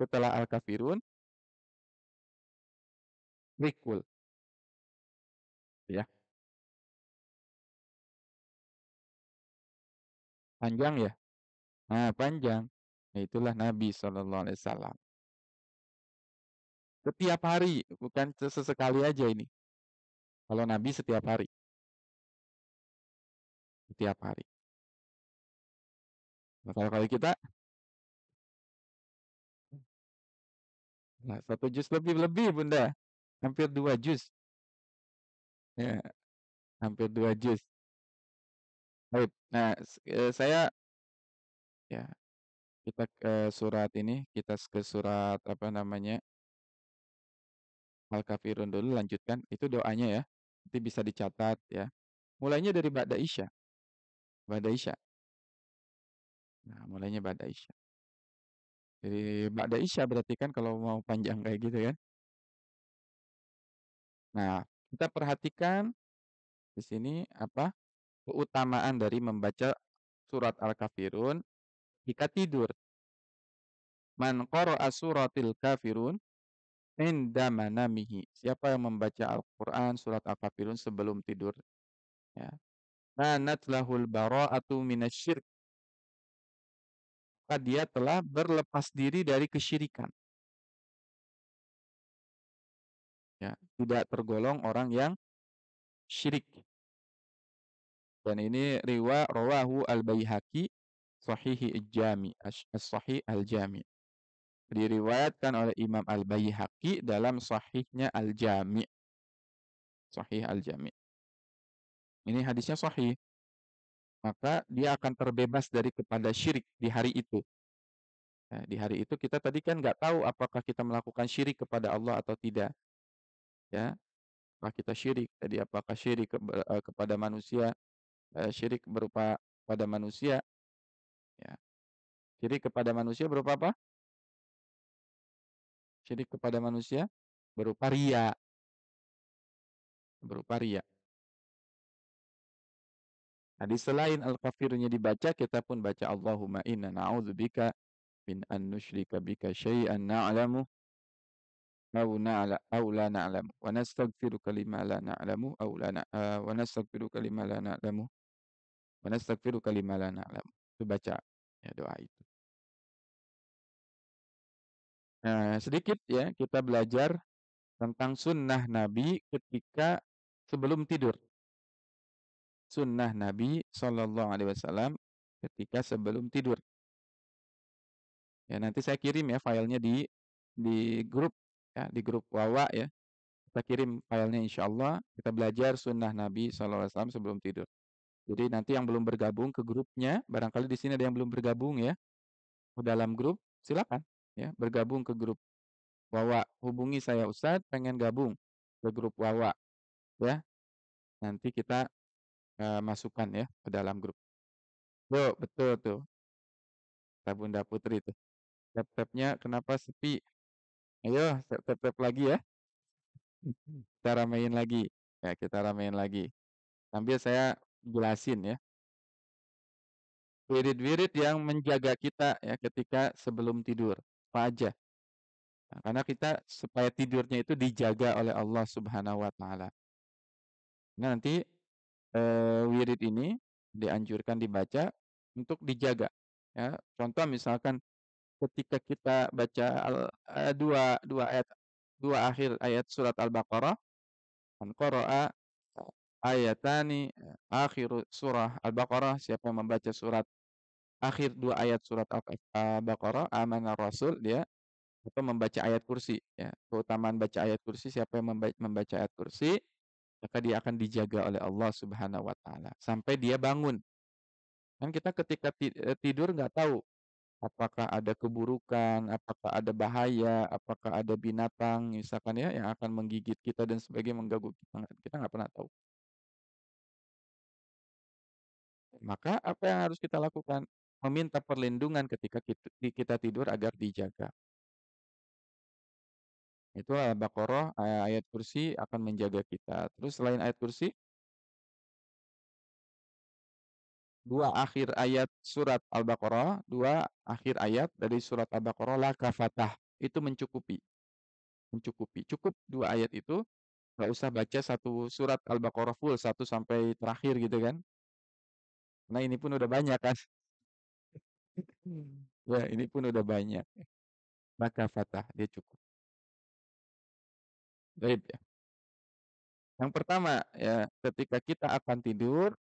Setelah Al-Kafirun, Rikul. Ya, panjang ya. Nah, panjang. Nah, itulah Nabi Shallallahu Alaihi Wasallam. Setiap hari, bukan sesekali aja ini. Kalau Nabi setiap hari, setiap hari. Nah, kalau kita, nah, satu juz lebih Bunda. Hampir dua juz. Ya, hampir dua juz. Baik. Nah, saya ya kita ke surat ini, kita ke surat apa namanya? Al-Kafirun dulu lanjutkan. Itu doanya ya. Nanti bisa dicatat ya. Mulainya dari Ba'da Isya. Ba'da Isya. Nah, mulainya Ba'da Isya. Jadi Ba'da Isya berarti kan kalau mau panjang kayak gitu kan. Nah, kita perhatikan di sini apa keutamaan dari membaca surat Al-Kafirun jika tidur. Man qara'a suratil kafirun inda manamihi. Siapa yang membaca Al-Qur'an surat Al-Kafirun sebelum tidur ya. Kanat lahul bara'atu minasyirk. Maka dia telah berlepas diri dari kesyirikan. Ya, tidak tergolong orang yang syirik. Dan ini rawahu al-Baihaqi sahihi al-Jami, as-Sahih al-Jami. Diriwayatkan oleh Imam al-Baihaqi dalam sahihnya al-Jami. Sahih al-Jami. Ini hadisnya sahih. Maka dia akan terbebas dari kepada syirik di hari itu. Nah, di hari itu kita tadi kan nggak tahu apakah kita melakukan syirik kepada Allah atau tidak. Ya, apakah kita syirik? Jadi apakah syirik kepada manusia syirik berupa pada manusia, ya. Syirik kepada manusia berupa apa? Syirik kepada manusia berupa riya, berupa riya. Nah, di selain al-kafirnya dibaca, kita pun baca Allahumma inna na'udzubika min an nusyrika bika syai'an na'lamu aw la na'lamu wa nastaghfiruka lima la na'lamu aw la na wa nastaghfiruka lima la na'lamu wa nastaghfiruka lima la na'lamu. Itu baca ya doa itu. Nah, sedikit ya kita belajar tentang sunnah Nabi ketika sebelum tidur. Sunnah Nabi Shallallahu Alaihi Wasallam ketika sebelum tidur. Ya, nanti saya kirim ya filenya di grup ya, di grup Wawa ya. Kita kirim filenya insya Allah. Kita belajar sunnah Nabi Shallallahu Alaihi Wasallam sebelum tidur. Jadi nanti yang belum bergabung ke grupnya, barangkali di sini ada yang belum bergabung ya, ke dalam grup, silakan ya bergabung ke grup Wawa. Hubungi saya Ustadz, pengen gabung ke grup Wawa ya. Nanti kita masukkan ya ke dalam grup. Tuh, betul tuh. Kata Bunda Putri tuh. Tap-tapnya kenapa sepi? Ayo, tap-tap lagi ya. Kita ramein lagi. Ya, kita ramein lagi. Sambil saya jelasin ya. Wirid-wirid yang menjaga kita ya ketika sebelum tidur. Apa aja? Nah, karena kita supaya tidurnya itu dijaga oleh Allah Subhanahu wa taala. Nah, nanti wirid ini dianjurkan dibaca untuk dijaga. Ya, contoh misalkan ketika kita baca dua ayat dua akhir ayat surat Al-Baqarah, man qara'a ayatani akhir surah Al-Baqarah, siapa yang membaca surat akhir dua ayat surat Al-Baqarah, amana rasul dia atau membaca ayat kursi ya. Keutamaan baca ayat kursi, siapa yang membaca ayat kursi, maka dia akan dijaga oleh Allah Subhanahu wa taala sampai dia bangun. Kan kita ketika tidur nggak tahu apakah ada keburukan, apakah ada bahaya, apakah ada binatang misalkan ya yang akan menggigit kita dan sebagainya, mengganggu kita, kita nggak pernah tahu. Maka apa yang harus kita lakukan? Meminta perlindungan ketika kita tidur agar dijaga. Itu Al-Baqarah, ayat kursi akan menjaga kita. Terus selain ayat kursi, dua akhir ayat surat Al-Baqarah, dua akhir ayat dari surat Al-Baqarah, la kafatah. Itu mencukupi. Mencukupi. Cukup dua ayat itu. Nggak usah baca satu surat Al-Baqarah full, satu sampai terakhir gitu kan. Nah ini pun udah banyak kan. Ya ini pun udah banyak. Maka fatah, dia cukup. Baik ya. Yang pertama ya, ketika kita akan tidur,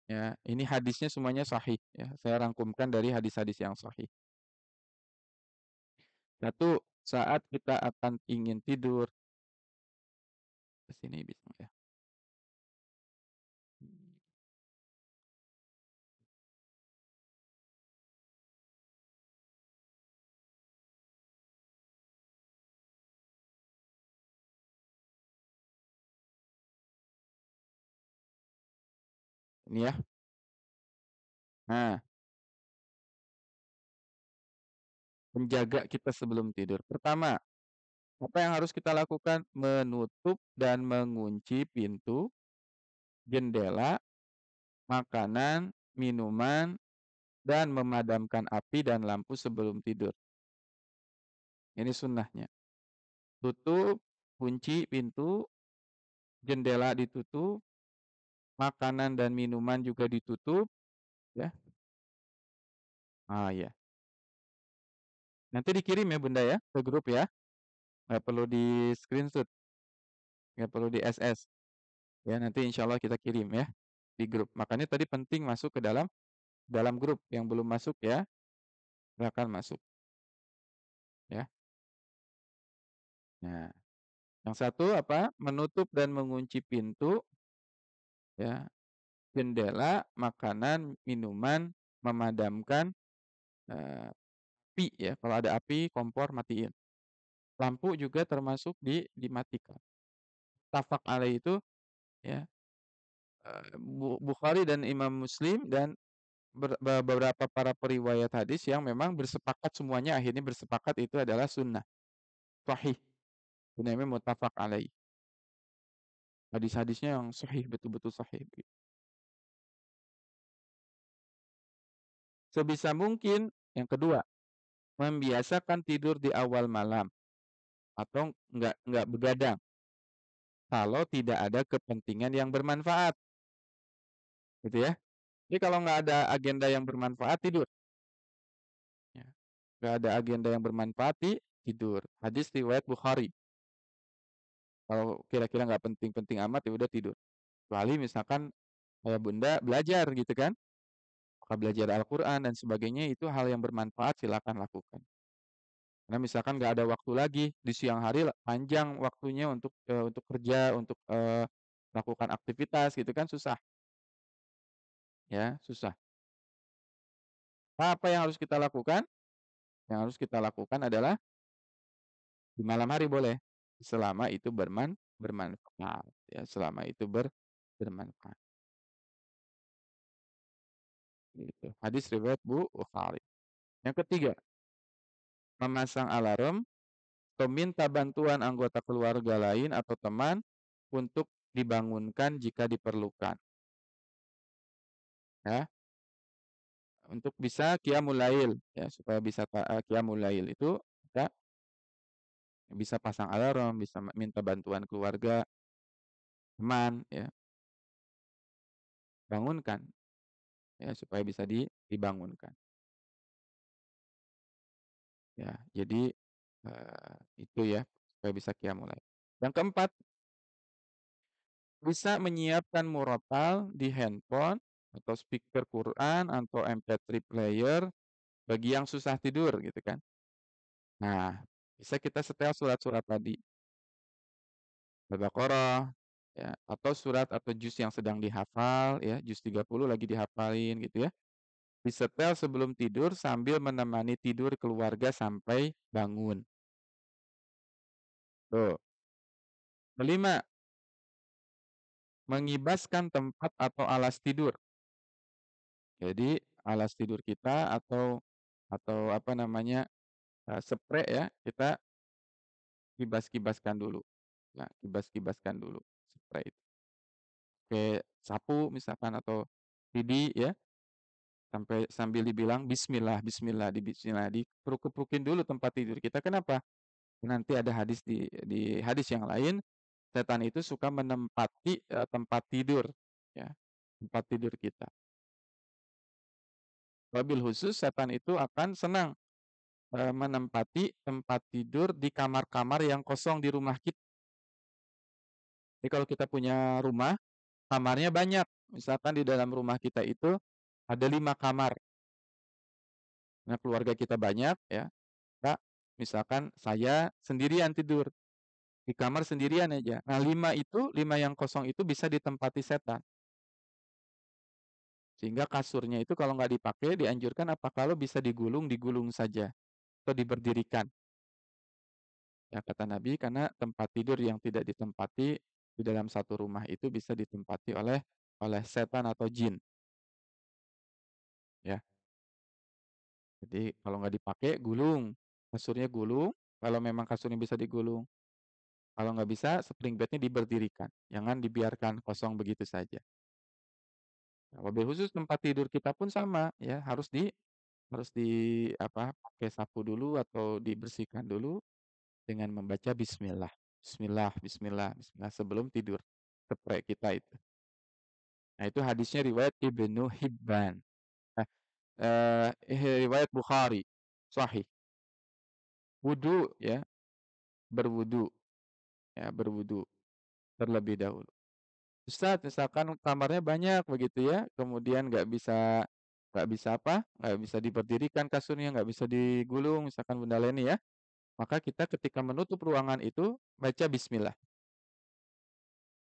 ya ini hadisnya semuanya sahih ya. Saya rangkumkan dari hadis-hadis yang sahih. Satu, saat kita akan ingin tidur, ke sini bisa ya. Ini ya. Nah, menjaga kita sebelum tidur. Pertama, apa yang harus kita lakukan? Menutup dan mengunci pintu, jendela, makanan, minuman, dan memadamkan api dan lampu sebelum tidur. Ini sunnahnya. Tutup, kunci pintu, jendela ditutup, makanan dan minuman juga ditutup, ya. Ah ya. Nanti dikirim ya Bunda ya ke grup ya. Nggak perlu di screenshot, nggak perlu di SS. Ya nanti insya Allah kita kirim ya di grup. Makanya tadi penting masuk ke dalam grup. Yang belum masuk ya, silakan masuk ya. Nah, yang satu apa? Menutup dan mengunci pintu, ya, jendela, makanan, minuman, memadamkan api ya. Kalau ada api, kompor matiin. Lampu juga termasuk dimatikan. Tafak alaih itu ya, Bukhari dan Imam Muslim dan beberapa para periwayat hadis yang memang bersepakat semuanya akhirnya bersepakat itu adalah sunnah, sahih, ini namanya muttafaq alaih. Hadis-hadisnya yang sahih, betul-betul sahih gitu. Sebisa mungkin yang kedua, membiasakan tidur di awal malam atau nggak begadang kalau tidak ada kepentingan yang bermanfaat, gitu ya. Jadi kalau nggak ada agenda yang bermanfaat, tidur. Ya. Nggak ada agenda yang bermanfaat, tidur. Hadis riwayat Bukhari. Kalau kira-kira nggak penting-penting amat, ya udah tidur. Kecuali misalkan kayak bunda belajar gitu kan, maka belajar Al-Quran dan sebagainya itu hal yang bermanfaat silakan lakukan. Karena misalkan nggak ada waktu lagi di siang hari panjang waktunya untuk kerja, untuk melakukan aktivitas gitu kan susah, ya susah. Apa yang harus kita lakukan? Yang harus kita lakukan adalah di malam hari boleh, selama itu bermanfaat, ya selama itu bermanfaat. Gitu. Hadis riwayat Bukhari. Yang ketiga, memasang alarm atau minta bantuan anggota keluarga lain atau teman untuk dibangunkan jika diperlukan. Ya, untuk bisa qiyamul lail ya, supaya bisa qiyamul lail itu kita bisa pasang alarm, bisa minta bantuan keluarga, teman ya, bangunkan ya supaya bisa dibangunkan. Ya, jadi itu ya supaya bisa qiyamul lail. Yang keempat, bisa menyiapkan murotal di handphone atau speaker Quran atau MP3 player bagi yang susah tidur gitu kan. Nah, bisa kita setel surat-surat tadi, Al-Baqarah ya, atau surat atau juz yang sedang dihafal ya, juz 30 lagi dihafalin gitu ya. Disetel sebelum tidur sambil menemani tidur keluarga sampai bangun. Tuh. Kelima, mengibaskan tempat atau alas tidur. Jadi alas tidur kita atau apa namanya, sprei ya, kita kibas-kibaskan dulu. Ya, kibas-kibaskan dulu sprei itu. Pakai sapu misalkan atau lidi ya, sambil dibilang bismillah bismillah, bismillah, dikepruk-keprukin dulu tempat tidur kita. Kenapa? Nanti ada hadis di hadis yang lain, setan itu suka menempati, tempat tidur, ya, tempat tidur kita. Wabil khusus setan itu akan senang, menempati tempat tidur di kamar-kamar yang kosong di rumah kita. Jadi kalau kita punya rumah, kamarnya banyak, misalkan di dalam rumah kita itu ada 5 kamar. Nah, keluarga kita banyak ya, Kak, misalkan saya sendirian tidur, di kamar sendirian aja. Nah, 5 yang kosong itu bisa ditempati setan. Sehingga kasurnya itu kalau nggak dipakai dianjurkan apa kalau bisa digulung, digulung saja atau diberdirikan. Ya kata Nabi karena tempat tidur yang tidak ditempati di dalam satu rumah itu bisa ditempati oleh oleh setan atau jin, ya. Jadi kalau nggak dipakai gulung, kasurnya gulung, kalau memang kasurnya bisa digulung. Kalau nggak bisa spring bednya diberdirikan, jangan dibiarkan kosong begitu saja. Nah, wabil khusus tempat tidur kita pun sama ya, harus di apa, pakai sapu dulu atau dibersihkan dulu dengan membaca bismillah. Bismillah bismillah bismillah sebelum tidur, sprei kita itu. Nah, itu hadisnya riwayat Ibnu Hibban. Nah, riwayat Bukhari, sahih. Wudu ya, berwudu ya, berwudu terlebih dahulu. Ustaz, misalkan kamarnya banyak begitu ya, kemudian nggak bisa apa, nggak bisa diberdirikan kasurnya, nggak bisa digulung, misalkan Bunda Leni ya, maka kita ketika menutup ruangan itu baca bismillah,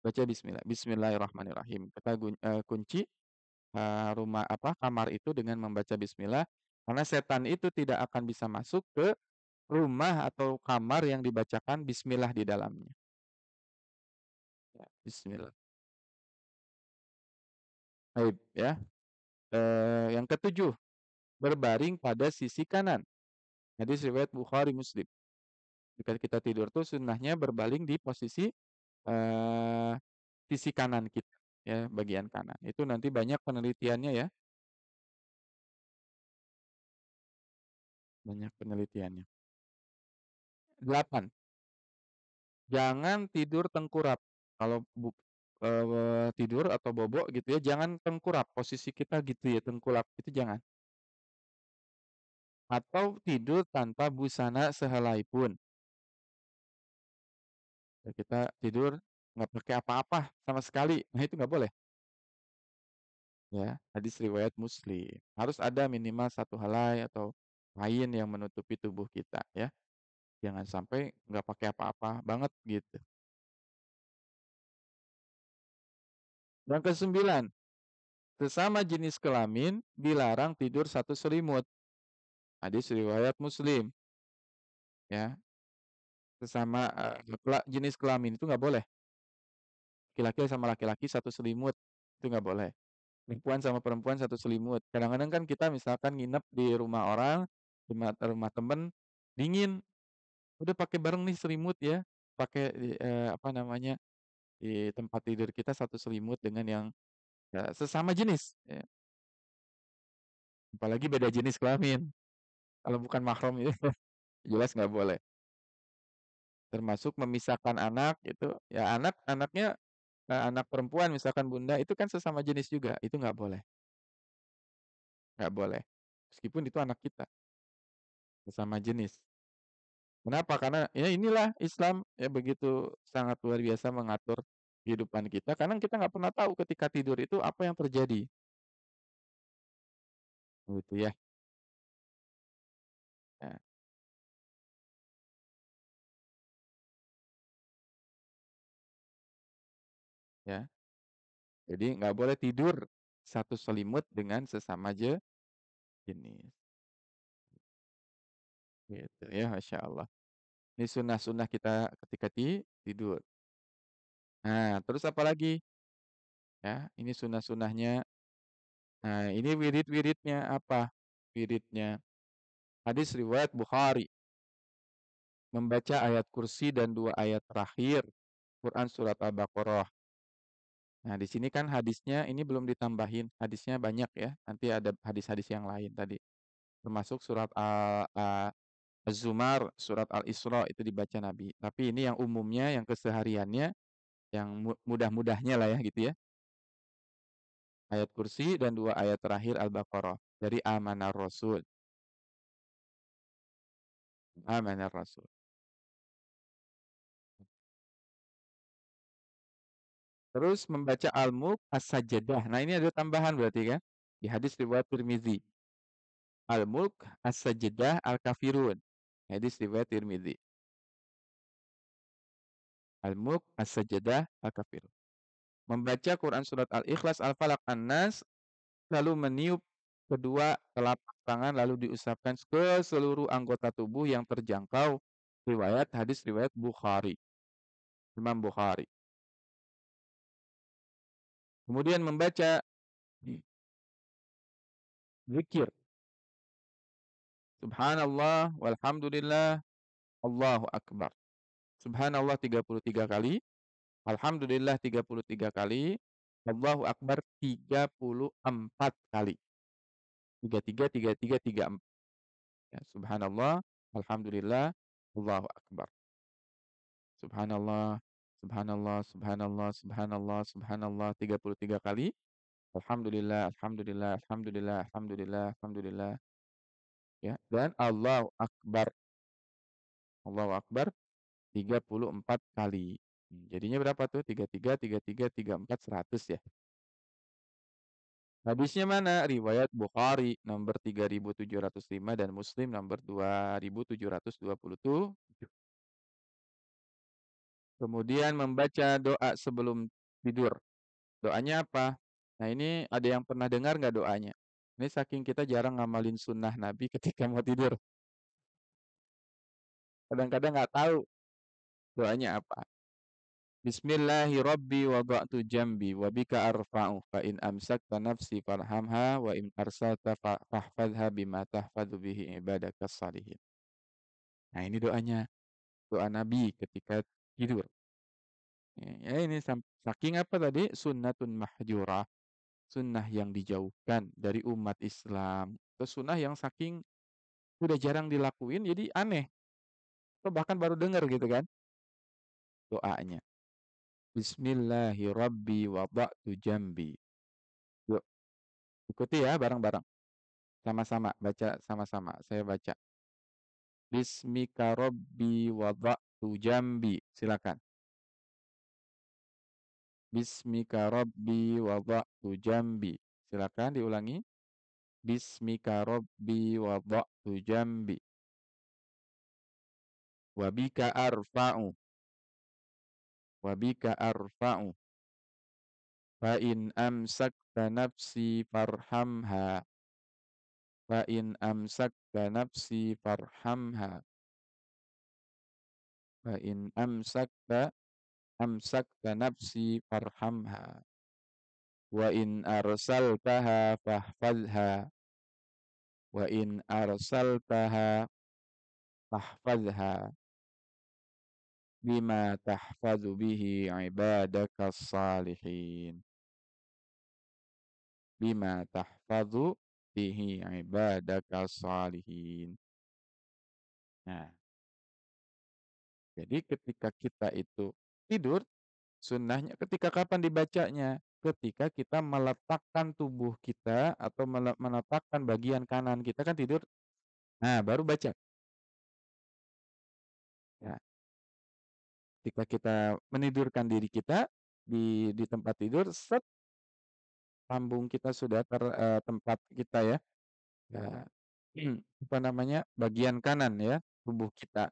baca bismillah, bismillahirrahmanirrahim. Kita kunci, rumah apa, kamar itu dengan membaca bismillah, karena setan itu tidak akan bisa masuk ke rumah atau kamar yang dibacakan bismillah di dalamnya. Ya, bismillah. Baik, ya. Yang ketujuh, berbaring pada sisi kanan. Hadis riwayat Bukhari, Muslim. Jika kita tidur tuh sunnahnya berbaring di posisi, eee, sisi kanan kita, ya, bagian kanan. Itu nanti banyak penelitiannya ya, banyak penelitiannya. 8, jangan tidur tengkurap. Kalau tidur atau bobo gitu ya, jangan tengkurap, posisi kita gitu ya, tengkurap, itu jangan. Atau tidur tanpa busana sehelai pun. Ya kita tidur nggak pakai apa-apa sama sekali, nah itu nggak boleh, ya. Hadis riwayat Muslim. Harus ada minimal satu helai atau kain yang menutupi tubuh kita ya. Jangan sampai nggak pakai apa-apa banget gitu. Yang kesembilan, sesama jenis kelamin dilarang tidur satu selimut. Hadis riwayat Muslim ya. Sesama jenis kelamin itu nggak boleh. Laki-laki sama laki-laki satu selimut, itu nggak boleh. Perempuan sama perempuan satu selimut. Kadang-kadang kan kita misalkan nginep di rumah orang, rumah rumah temen, dingin, udah pakai bareng nih selimut ya, pakai apa namanya, di tempat tidur kita satu selimut dengan yang, sesama jenis, ya. Apalagi beda jenis kelamin, kalau bukan mahram itu jelas nggak boleh. Termasuk memisahkan anak itu, ya anaknya, anak perempuan misalkan bunda, itu kan sesama jenis juga, itu nggak boleh. Meskipun itu anak kita, sesama jenis. Kenapa? Karena ya inilah Islam ya begitu sangat luar biasa mengatur kehidupan kita, karena kita nggak pernah tahu ketika tidur itu apa yang terjadi, gitu ya. Ya, ya. Jadi nggak boleh tidur satu selimut dengan sesama jenis, gitu ya, Masya Allah. Ini sunnah-sunnah kita ketika tidur. Nah, terus apa lagi? Ya, ini sunnah-sunnahnya. Nah, ini wirid-wiridnya apa? Wiridnya. Hadis riwayat Bukhari. Membaca ayat kursi dan 2 ayat terakhir Quran surat Al-Baqarah. Nah, di sini kan hadisnya ini belum ditambahin, hadisnya banyak ya. Nanti ada hadis-hadis yang lain tadi. Termasuk surat Az-Zumar, surat Al-Isra itu dibaca Nabi. Tapi ini yang umumnya, yang kesehariannya, yang mudah-mudahnya lah ya gitu ya. Ayat kursi dan 2 ayat terakhir Al-Baqarah dari Amanar Rasul. Amanar Rasul. Terus membaca Al-Mulk As-Sajdah. Nah, ini ada tambahan berarti kan? Di hadis riwayat Tirmizi. Al-Mulk As-Sajdah Al-Kafirun. Hadis riwayat Tirmizi. Al-Mulk As-Sajdah Al-Kafirun. Membaca Quran surat Al-Ikhlas, Al-Falaq, An-Nas, lalu meniup kedua telapak tangan lalu diusapkan ke seluruh anggota tubuh yang terjangkau. Riwayat hadis riwayat Bukhari. Imam Bukhari. Kemudian membaca zikir. Subhanallah walhamdulillah Allahu akbar. Subhanallah 33 kali, alhamdulillah 33 kali, Allahu akbar 34 kali. 33 33 34. Ya, subhanallah, alhamdulillah, Allahu akbar. Subhanallah, subhanallah, subhanallah, subhanallah, subhanallah 33 kali. Alhamdulillah, alhamdulillah, alhamdulillah, alhamdulillah, alhamdulillah, ya. Dan Allahu akbar. Allahu akbar 34 kali. Jadinya berapa tuh? 33, 33, 34, 100 ya. Hadisnya mana? Riwayat Bukhari nomor 3705 dan Muslim nomor 2727. Kemudian membaca doa sebelum tidur. Doanya apa? Nah, ini ada yang pernah dengar nggak doanya? Ini saking kita jarang ngamalin sunnah Nabi ketika mau tidur. Kadang-kadang nggak tahu doanya apa. Bismillahi rabbi wada'tu jambi wa bika arfa'u fa in amsakta nafsi farhamha wa in arsalta fahfadha bima tahfadhu bihi ibadakas salihin. Nah, ini doanya, doa Nabi ketika tidur. Ya ini saking apa tadi, sunnatun mahjurah, sunnah yang dijauhkan dari umat Islam, atau sunnah yang saking udah jarang dilakuin jadi aneh, atau bahkan baru dengar gitu kan, doanya. Bismillahi rabbi wada'tu jambi. Yuk, ikuti ya bareng-bareng. Sama-sama, baca sama-sama. Saya baca. Bismika rabbi wada'tu jambi. Silakan. Bismika rabbi wada'tu jambi. Silakan diulangi. Bismika rabbi wada'tu jambi. Wabika arfa'u. Wabika arfa'u. Fa in amsakta nafsi farhamha. Fa in amsakta nafsi farhamha. Fa in amsakta nafsi farhamha. Wa in arsaltaha fahfadha. Wa in arsaltaha fahfadha bima tahfadhu bihi ibadakas salihin. Bima tahfadhu bihi ibadakas salihin. Nah, jadi ketika kita itu tidur, sunnahnya ketika kapan dibacanya? Ketika kita meletakkan tubuh kita atau meletakkan bagian kanan kita kan tidur. Nah, baru baca. Ya, ketika kita menidurkan diri kita di tempat tidur, set, lambung kita sudah tempat kita ya, ya, apa namanya, bagian kanan ya, tubuh kita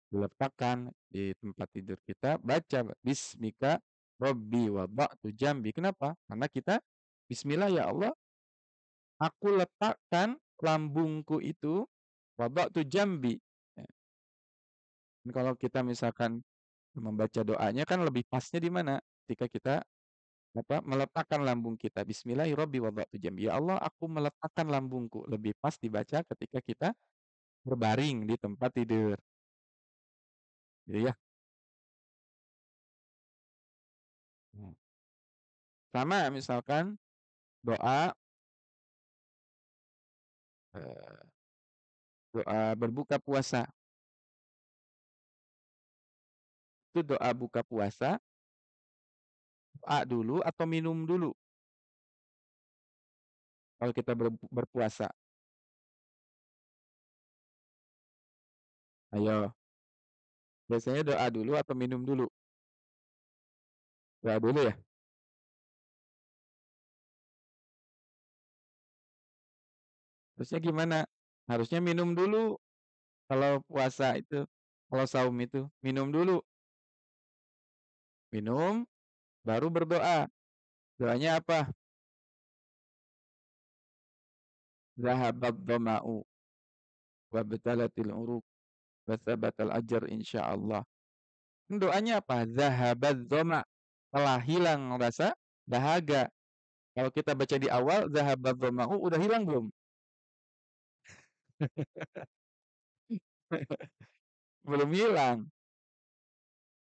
diletakkan di tempat tidur kita, baca bismika rabbi wada'tu jambi. Kenapa? Karena kita bismillah ya Allah, aku letakkan lambungku itu wada'tu jambi. Ya, kalau kita misalkan membaca doanya kan lebih pasnya di mana? Ketika kita apa, meletakkan lambung kita. Bismillahirabbi wada'tu jambi. Ya Allah, aku meletakkan lambungku. Lebih pas dibaca ketika kita berbaring di tempat tidur. Gitu ya. Hmm. Sama misalkan doa eee, doa berbuka puasa. Itu doa buka puasa, doa dulu atau minum dulu kalau kita berpuasa? Ayo, biasanya doa dulu atau minum dulu? Doa dulu ya? Harusnya gimana? Harusnya minum dulu kalau puasa itu, kalau saum itu, minum dulu. Minum, baru berdoa. Doanya apa? Zahabat dhama'u wabtalatil uruq wa tsabatal ajr insyaallah. Doanya apa? Zahabat dhama', telah hilang rasa dahaga. Kalau kita baca di awal zahabat dhama'u udah hilang belum? Belum hilang.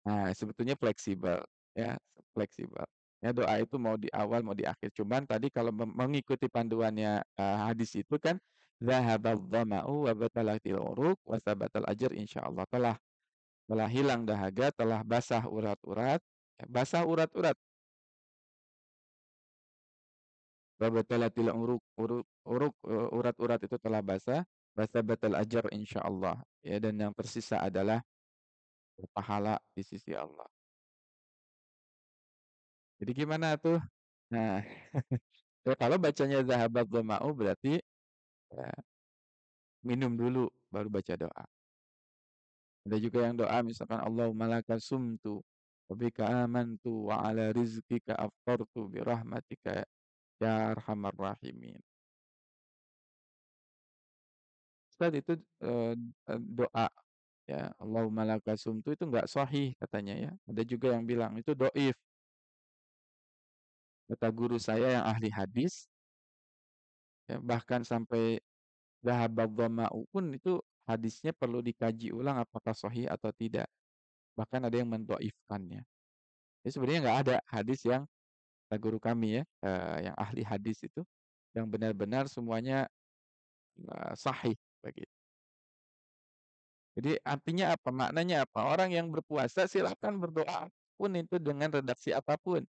Nah, sebetulnya fleksibel ya, fleksibel. Ya doa itu mau di awal mau di akhir. Cuman tadi kalau mengikuti panduannya, hadis itu kan zahabadh dhama'u wa batalatil uruq wa tsabatal ajr insyaallah. Telah hilang dahaga, telah basah urat-urat, basah urat-urat, wa batalatil urat-urat itu telah basah, wa tsabatal ajr insyaallah. Ya, dan yang tersisa adalah pahala di sisi Allah. Jadi gimana tuh? Nah, ya kalau bacanya zahabat dhama'u berarti, ya minum dulu baru baca doa. Ada juga yang doa misalkan Allahumma laka sumtu wa bika amantu wa ala rizqika aftartu bi rahmatika ya arhamar rahimin. Ustaz itu, doa ya, Allahumma laka sumtu itu nggak sahih katanya ya. Ada juga yang bilang itu dhaif. Kata guru saya yang ahli hadis, ya, bahkan sampai dhahaba dhama'u pun itu hadisnya perlu dikaji ulang apakah sahih atau tidak. Bahkan ada yang mendhaifkannya. Jadi sebenarnya nggak ada hadis yang kata guru kami ya, yang ahli hadis itu, yang benar-benar semuanya, sahih begitu. Jadi artinya apa? Maknanya apa? Orang yang berpuasa silakan berdoa pun itu dengan redaksi apapun,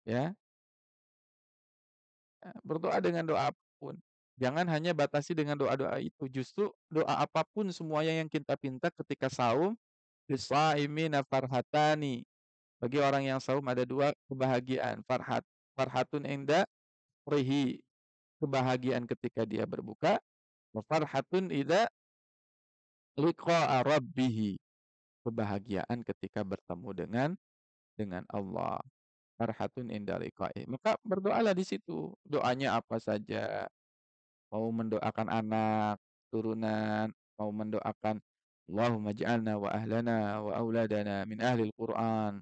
ya. Berdoa dengan doa apapun. Jangan hanya batasi dengan doa-doa itu. Justru doa apapun semuanya yang kita pinta ketika saum, "Lis-shaimina farhatani." Bagi orang yang saum ada 2 kebahagiaan, farhatun inda rihi, kebahagiaan ketika dia berbuka, wa farhatun idza liqa'a rabbih, kebahagiaan ketika bertemu dengan Allah. Farhatun inda liqa'i. Maka berdoalah di situ. Doanya apa saja. Mau mendoakan anak, turunan, mau mendoakan, "Allahumma ij'alna wa ahlana wa auladana min ahlil Qur'an."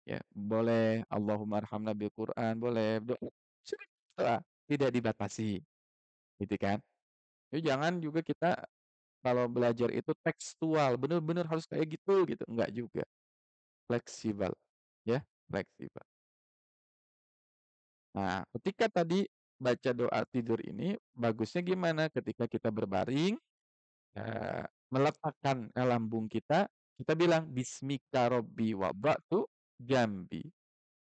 Ya, boleh, "Allahumma arhamna bil Qur'an," boleh, doa, tidak dibatasi, gitu kan. Jadi jangan juga kita kalau belajar itu tekstual, bener-bener harus kayak gitu, enggak juga, fleksibel, ya, fleksibel. Nah, ketika tadi baca doa tidur ini, bagusnya gimana? Ketika kita berbaring, meletakkan, lambung kita, kita bilang, "Bismika rabbi wada'tu jambi,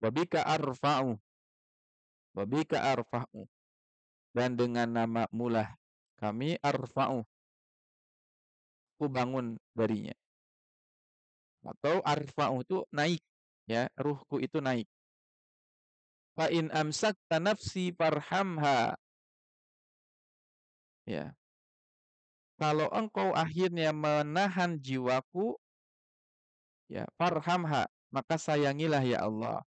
wa bika arfa'u, wa bika arfa'u." Dan dengan namamu lah kami arfa'u, ku bangun darinya. Atau arfa'u itu naik, ya, ruhku itu naik. Fa in amsakta nafsi farhamha. Ya, kalau engkau akhirnya menahan jiwaku, ya, farhamha, maka sayangilah ya Allah.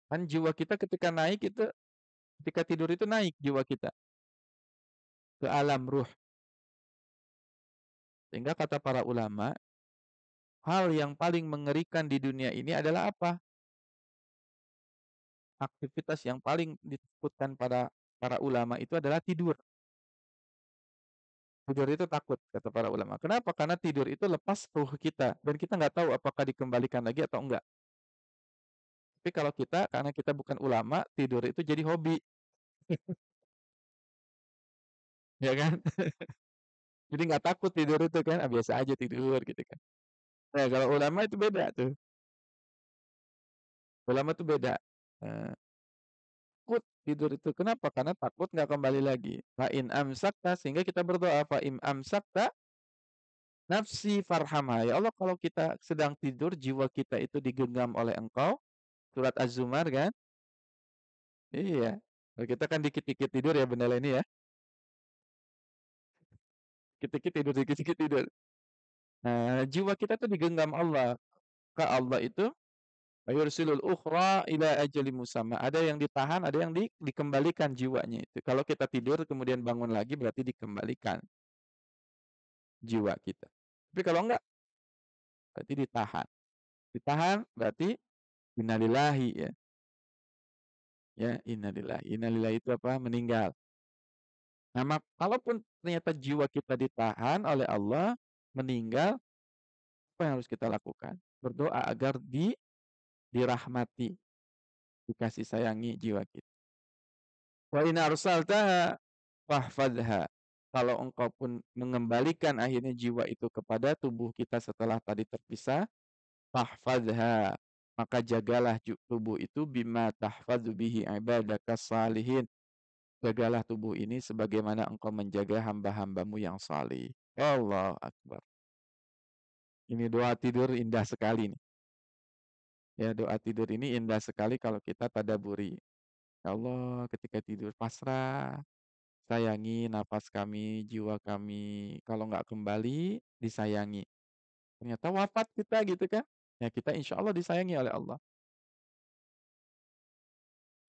Kan jiwa kita ketika naik itu, ketika tidur itu naik jiwa kita ke alam ruh. Sehingga kata para ulama, hal yang paling mengerikan di dunia ini adalah apa? Aktivitas yang paling ditakutkan para ulama itu adalah tidur. Tidur itu takut kata para ulama. Kenapa? Karena tidur itu lepas ruh kita dan kita nggak tahu apakah dikembalikan lagi atau enggak. Tapi kalau kita, karena kita bukan ulama, tidur itu jadi hobi, ya kan? Jadi nggak takut tidur itu kan, biasa aja tidur gitu kan. Nah, kalau ulama itu beda tuh, ulama tuh beda. Eee, Takut tidur itu, kenapa? Karena takut nggak kembali lagi. Fa in amsakta, sehingga kita berdoa, fa in amsakta nafsi farhamha. Ya Allah, kalau kita sedang tidur, jiwa kita itu digenggam oleh Engkau, surat Az-Zumar kan? Iya, kalau kita kan dikit-dikit tidur ya Bunda Leni ya, dikit-dikit tidur dikit-dikit tidur. Nah, jiwa kita tuh digenggam Allah. Ke Allah itu fayursilul ukhra ila ajalin musamma. Ada yang ditahan, ada yang dikembalikan jiwanya itu. Kalau kita tidur kemudian bangun lagi berarti dikembalikan jiwa kita. Tapi kalau enggak berarti ditahan. Ditahan berarti innalillahi ya. Ya, innalillahi. Innalillahi itu apa? Meninggal. Nah, kalaupun ternyata jiwa kita ditahan oleh Allah, meninggal, apa yang harus kita lakukan? Berdoa agar dirahmati, dikasih sayangi jiwa kita. Wa in arsaltaha fahfadha. Kalau engkau pun mengembalikan akhirnya jiwa itu kepada tubuh kita setelah tadi terpisah, fahfadha. Maka jagalah tubuh itu bima tahfadzu bihi ibadaka salihin. Jagalah tubuh ini sebagaimana engkau menjaga hamba-hambamu yang salih. Allahu Akbar. Ini doa tidur indah sekali nih. Ya, doa tidur ini indah sekali kalau kita tadaburi. Ya Allah, ketika tidur pasrah, sayangi napas kami, jiwa kami. Kalau nggak kembali, disayangi. Ternyata wafat kita gitu kan. Ya kita insya Allah disayangi oleh Allah.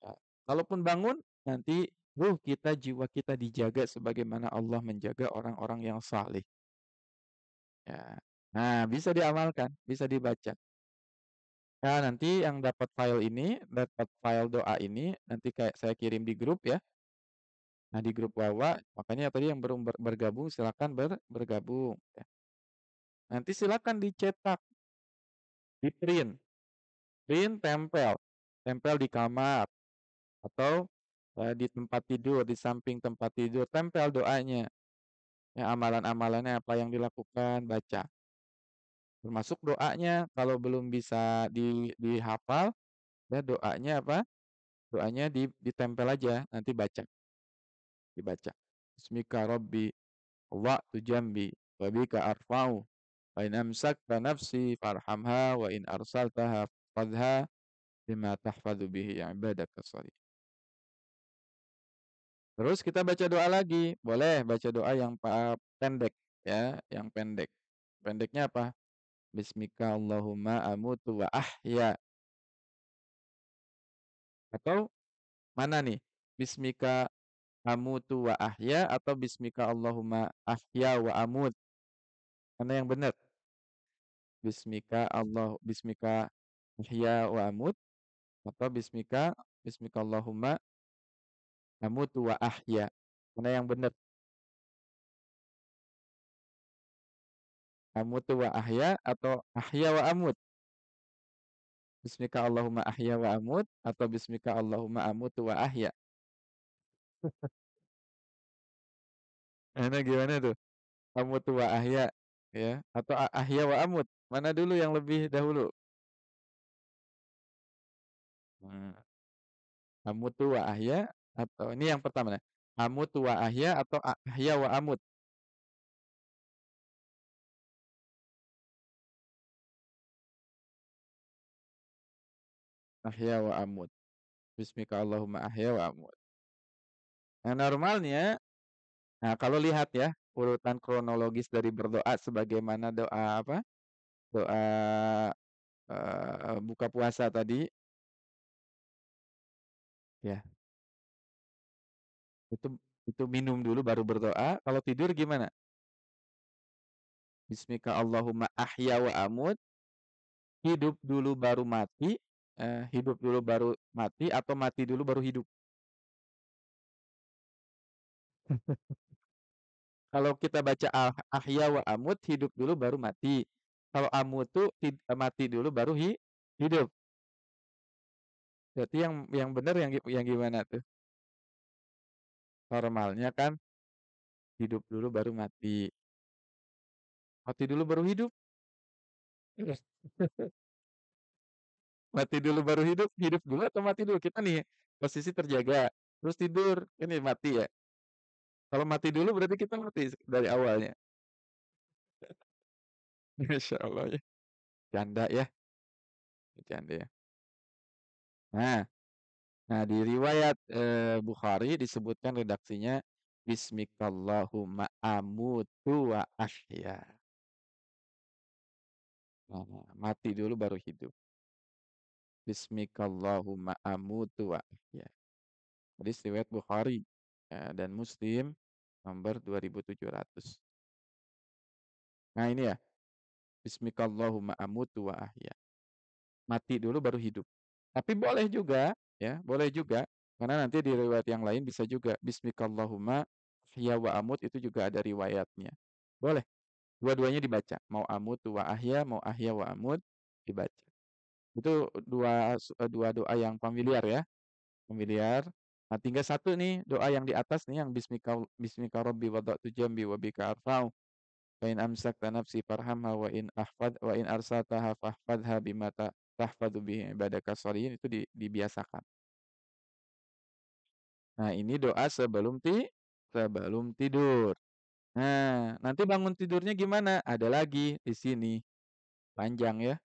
Ya, kalaupun bangun, nanti jiwa kita dijaga sebagaimana Allah menjaga orang-orang yang saleh, ya. Nah, bisa diamalkan, bisa dibaca. Nah, nanti yang dapat file doa ini, nanti kayak saya kirim di grup ya. Nah, di grup Wawa, makanya tadi yang belum bergabung silakan bergabung, ya. Nanti silakan dicetak, di-print, tempel. Tempel di kamar atau, di tempat tidur, di samping tempat tidur, tempel doanya. Ya, amalan-amalannya apa yang dilakukan, baca. Termasuk doanya kalau belum bisa dihafal, ya doanya apa, doanya ditempel aja, nanti dibaca. Bismika rabbi wada'tu jambi wa bika arfa'u wa in amsakta nafsi farhamha wa in arsaltaha fadha bima tahfadzu bihi ibadaka shalih. Terus kita baca doa lagi, boleh baca doa yang pendek ya, yang pendek. Pendeknya apa? Bismika Allahumma amutu wa ahya. Atau mana nih? Bismika amutu wa ahya atau bismika Allahumma ahya wa amut. Mana yang benar? Bismika ahya wa amut atau bismika Allahumma amutu wa ahya. Mana yang benar? Amutu wa ahya atau ahya wa amut? Bismika Allahumma ahya wa amut atau bismika Allahumma amutu wa ahya. Mana gimana tuh? Amutu wa ahya ya atau ahya wa amut? Mana dulu yang lebih dahulu? Hmm. Amutu wa ahya atau ini yang pertama nih. Amutu wa ahya atau ahya wa amut? Ahya wa amut. Bismika Allahumma ahya wa amut. Nah, normalnya, nah kalau lihat ya urutan kronologis dari berdoa sebagaimana doa apa? Doa buka puasa tadi ya. Itu itu minum dulu baru berdoa, kalau tidur gimana? Bismika Allahumma ahya wa amut, hidup dulu baru mati, hidup dulu baru mati atau mati dulu baru hidup? Kalau kita baca ahya wa amut, hidup dulu baru mati. Kalau amut tuh mati dulu baru hidup. Berarti yang benar yang gimana tuh? Normalnya kan hidup dulu baru mati. Mati dulu baru hidup. Iya. Mati dulu baru hidup, hidup dulu atau mati dulu? Kita nih posisi terjaga, terus tidur, ini mati ya. Kalau mati dulu berarti kita mati dari awalnya. Masya Allah ya. Canda ya, canda ya. Nah, nah di riwayat Bukhari disebutkan redaksinya Bismikallahumma amutu wa ahya. Nah, mati dulu baru hidup. Bismikallahumma amutu wa ahya. Hadis riwayat Bukhari dan Muslim nomor 2700. Nah ini ya, Bismikallahumma amutu wa ahya. Mati dulu baru hidup. Tapi boleh juga, ya, boleh juga. Karena nanti di riwayat yang lain bisa juga Bismikallahumma ahya wa amut itu juga ada riwayatnya. Boleh, dua-duanya dibaca. Mau amutu wa ahya, mau ahya wa amut dibaca. Itu dua doa yang familiar ya, familiar. Nah, tinggal satu nih doa yang di atas nih yang bismika rabbi wada'tu jambi wa bika arfa'u wa in amsakta nafsi farhamha wa in arsaltaha fahfadha bima tahfadzu bihi ibadaka sholihin itu dibiasakan. Nah, ini doa sebelum tidur. Nah, nanti bangun tidurnya gimana? Ada lagi di sini, panjang ya.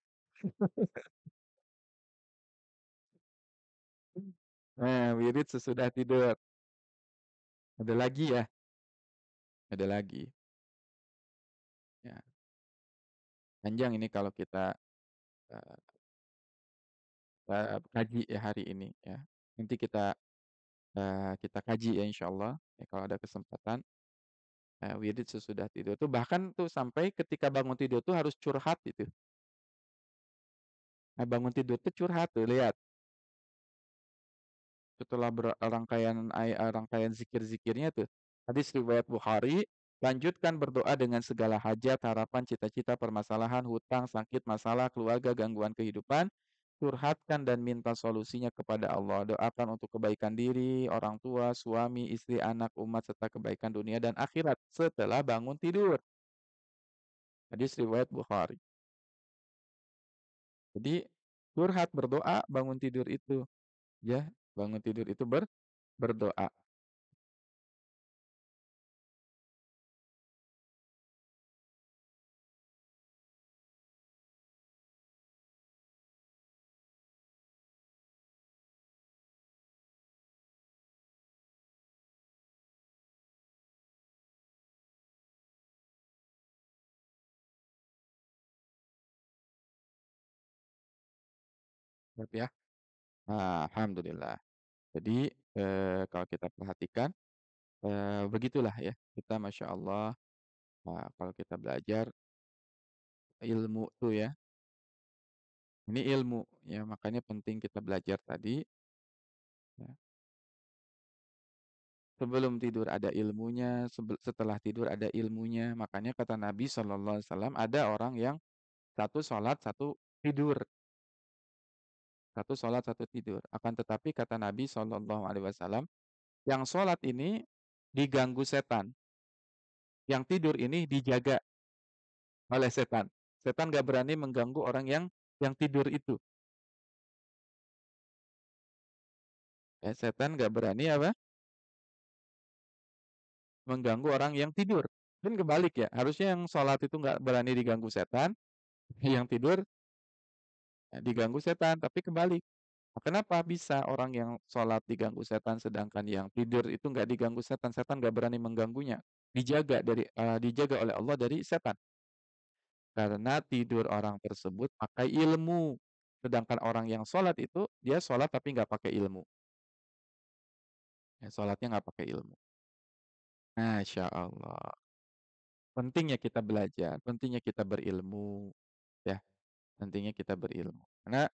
Nah, wirid sesudah tidur. Ada lagi ya, ada lagi. Ya, panjang ini kalau kita kaji ya hari ini ya. Nanti kita kita kaji ya insyaallah, ya kalau ada kesempatan, wirid sesudah tidur tuh bahkan tuh sampai ketika bangun tidur tuh harus curhat itu. Nah bangun tidur tuh curhat tuh lihat, setelah rangkaian zikir-zikirnya tuh. Hadis riwayat Bukhari, lanjutkan berdoa dengan segala hajat, harapan, cita-cita, permasalahan, hutang, sakit, masalah, keluarga, gangguan kehidupan, curhatkan dan minta solusinya kepada Allah. Doakan untuk kebaikan diri, orang tua, suami, istri, anak, umat, serta kebaikan dunia dan akhirat setelah bangun tidur. Hadis riwayat Bukhari. Jadi curhat, berdoa, bangun tidur itu, ya, bangun tidur itu berdoa. Ya. Nah, alhamdulillah. Jadi, kalau kita perhatikan, begitulah ya, kita Masya Allah, kalau kita belajar ilmu tuh ya, ini ilmu, ya makanya penting kita belajar tadi, ya. Sebelum tidur ada ilmunya, setelah tidur ada ilmunya. Makanya kata Nabi SAW, ada orang yang satu sholat, satu tidur. Satu sholat, satu tidur. Akan tetapi kata Nabi SAW, yang sholat ini diganggu setan, yang tidur ini dijaga oleh setan. Setan gak berani mengganggu orang yang tidur itu. Ya, setan gak berani apa? Mengganggu orang yang tidur. Kan kebalik ya. Harusnya yang sholat itu nggak berani diganggu setan, yang tidur diganggu setan. Tapi kebalik. Kenapa bisa orang yang sholat diganggu setan, sedangkan yang tidur itu nggak diganggu setan? Setan nggak berani mengganggunya. Dijaga oleh Allah dari setan. Karena tidur orang tersebut pakai ilmu. Sedangkan orang yang sholat itu, dia sholat tapi nggak pakai ilmu. Ya, sholatnya nggak pakai ilmu. Masya Allah. Pentingnya kita belajar, pentingnya kita berilmu, ya, pentingnya kita berilmu. Karena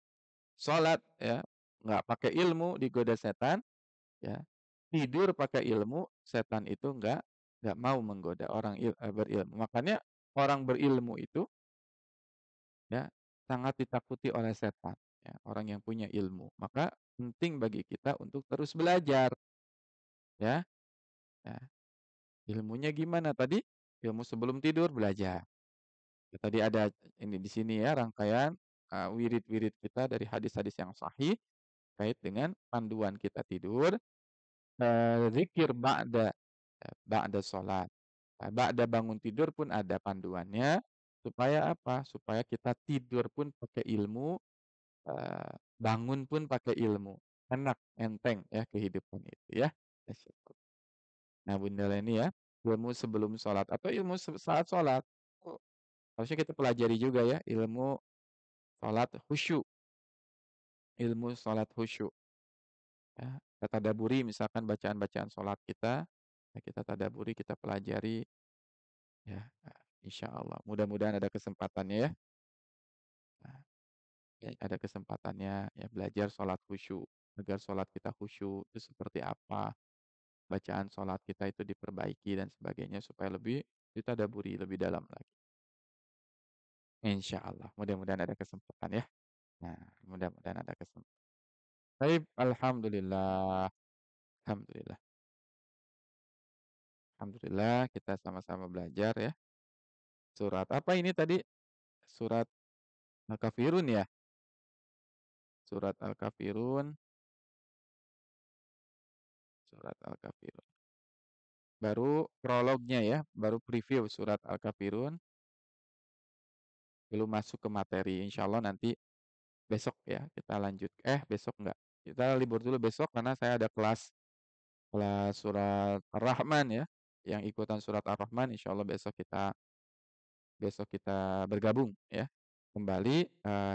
sholat ya, nggak pakai ilmu digoda setan, ya, tidur pakai ilmu, setan itu nggak mau menggoda orang berilmu. Makanya orang berilmu itu ya sangat ditakuti oleh setan, ya, orang yang punya ilmu. Maka penting bagi kita untuk terus belajar, ya. Ya, ilmunya gimana tadi? Ilmu sebelum tidur belajar. Ya, tadi ada ini di sini ya rangkaian wirid-wirid kita dari hadis-hadis yang sahih kait dengan panduan kita tidur, zikir ba'da sholat. Ba'da bangun tidur pun ada panduannya, supaya apa? Supaya kita tidur pun pakai ilmu, bangun pun pakai ilmu. Enak, enteng ya kehidupan itu ya. Masya. Nah Bunda Leni ya, ilmu sebelum sholat atau ilmu saat sholat, oh, harusnya kita pelajari juga ya ilmu sholat khusyuk, ilmu sholat khusyuk. Ya, kita tadaburi misalkan bacaan-bacaan sholat kita, ya kita tadaburi, kita pelajari, ya, insya Allah. Mudah-mudahan ada kesempatannya ya. Nah, ya, ada kesempatannya ya belajar sholat khusyuk, agar sholat kita khusyuk itu seperti apa, bacaan sholat kita itu diperbaiki dan sebagainya supaya lebih ditadaburi lebih dalam lagi. Insya Allah, mudah-mudahan ada kesempatan ya. Nah, mudah-mudahan ada kesempatan. Baik, alhamdulillah, alhamdulillah, alhamdulillah kita sama-sama belajar ya. Surat apa ini tadi? Surat Al-Kafirun ya? Surat Al-Kafirun, surat Al-Kafirun. Baru prolognya ya, baru preview surat Al-Kafirun, belum masuk ke materi. Insya Allah nanti besok ya kita lanjut. Besok enggak. Kita libur dulu besok karena saya ada kelas kelas surat Ar-Rahman ya. Yang ikutan surat Ar-Rahman insya Allah besok kita bergabung ya. Kembali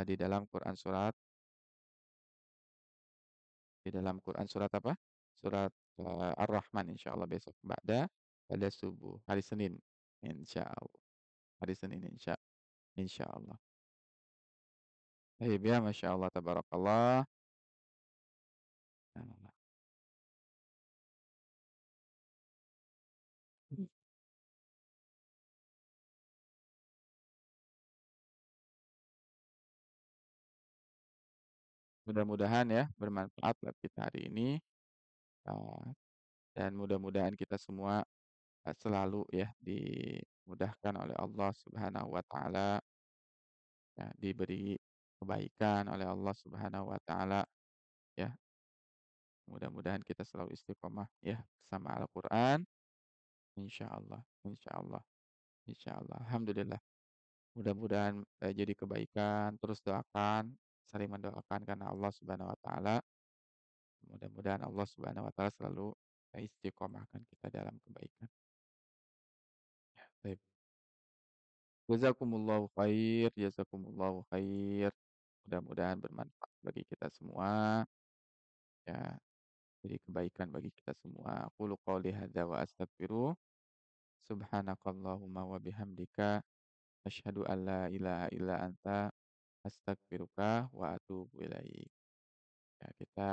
di dalam Quran surat apa? surat, Ar-Rahman insyaallah besok pada subuh, hari Senin, insyaallah, hari Senin insyaallah. Baik ya, masyaallah tabarakallah. Nah, mudah-mudahan ya bermanfaat buat kita hari ini, eee, dan mudah-mudahan kita semua, selalu ya dimudahkan oleh Allah Subhanahu wa taala, ya diberi kebaikan oleh Allah Subhanahu wa taala, ya. Mudah-mudahan kita selalu istiqomah ya bersama Al-Qur'an, insyaallah insyaallah insyaallah. Alhamdulillah, mudah-mudahan, jadi kebaikan, terus doakan, saling mendoakan karena Allah Subhanahu wa taala, mudah-mudahan Allah Subhanahu wa taala selalu, istiqomahkan kita dalam kebaikan. Baik, jazakumullahu khair jazakumullahu khair. Mudah-mudahan bermanfaat bagi kita semua, ya, jadi kebaikan bagi kita semua. Qulu qouli hadza wa astaghfiru. Subhanakallahumma wa bihamdika asyhadu an la ilaha illa anta astaghfiruka wa atubu ilaik. Ya, kita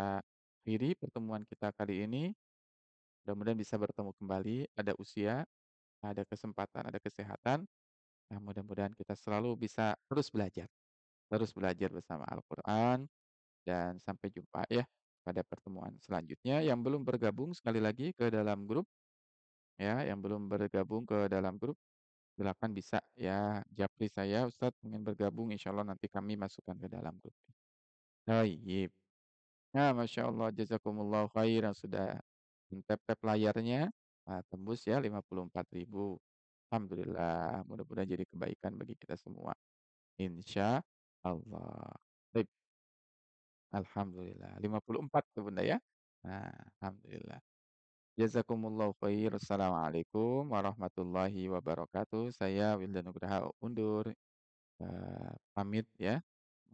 akhiri pertemuan kita kali ini. Mudah-mudahan bisa bertemu kembali, ada usia, ada kesempatan, ada kesehatan. Nah, mudah-mudahan kita selalu bisa terus belajar bersama Al-Qur'an dan sampai jumpa ya pada pertemuan selanjutnya. Yang belum bergabung sekali lagi ke dalam grup ya, yang belum bergabung ke dalam grup, silakan bisa ya japri saya, "Ustadz ingin bergabung," insyaallah nanti kami masukkan ke dalam grup. Baik. Nah, masya Allah, jazakumullah khairan sudah tap-tap layarnya, tembus ya 54.000. Alhamdulillah, mudah-mudahan jadi kebaikan bagi kita semua, insya Allah. Baik, alhamdulillah, 54 tuh Bunda ya. Nah, alhamdulillah. Jazakumullah khair. Assalamualaikum warahmatullahi wabarakatuh. Saya Wildan Nugraha undur, pamit ya.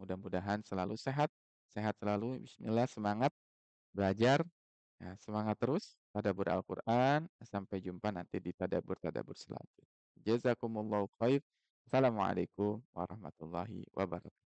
Mudah-mudahan selalu sehat, sehat selalu, bismillah, semangat belajar. Ya, semangat terus tadabbur Al-Qur'an, sampai jumpa nanti di tadabbur-tadabbur selanjutnya. Jazakumullahu khair. Assalamualaikum warahmatullahi wabarakatuh.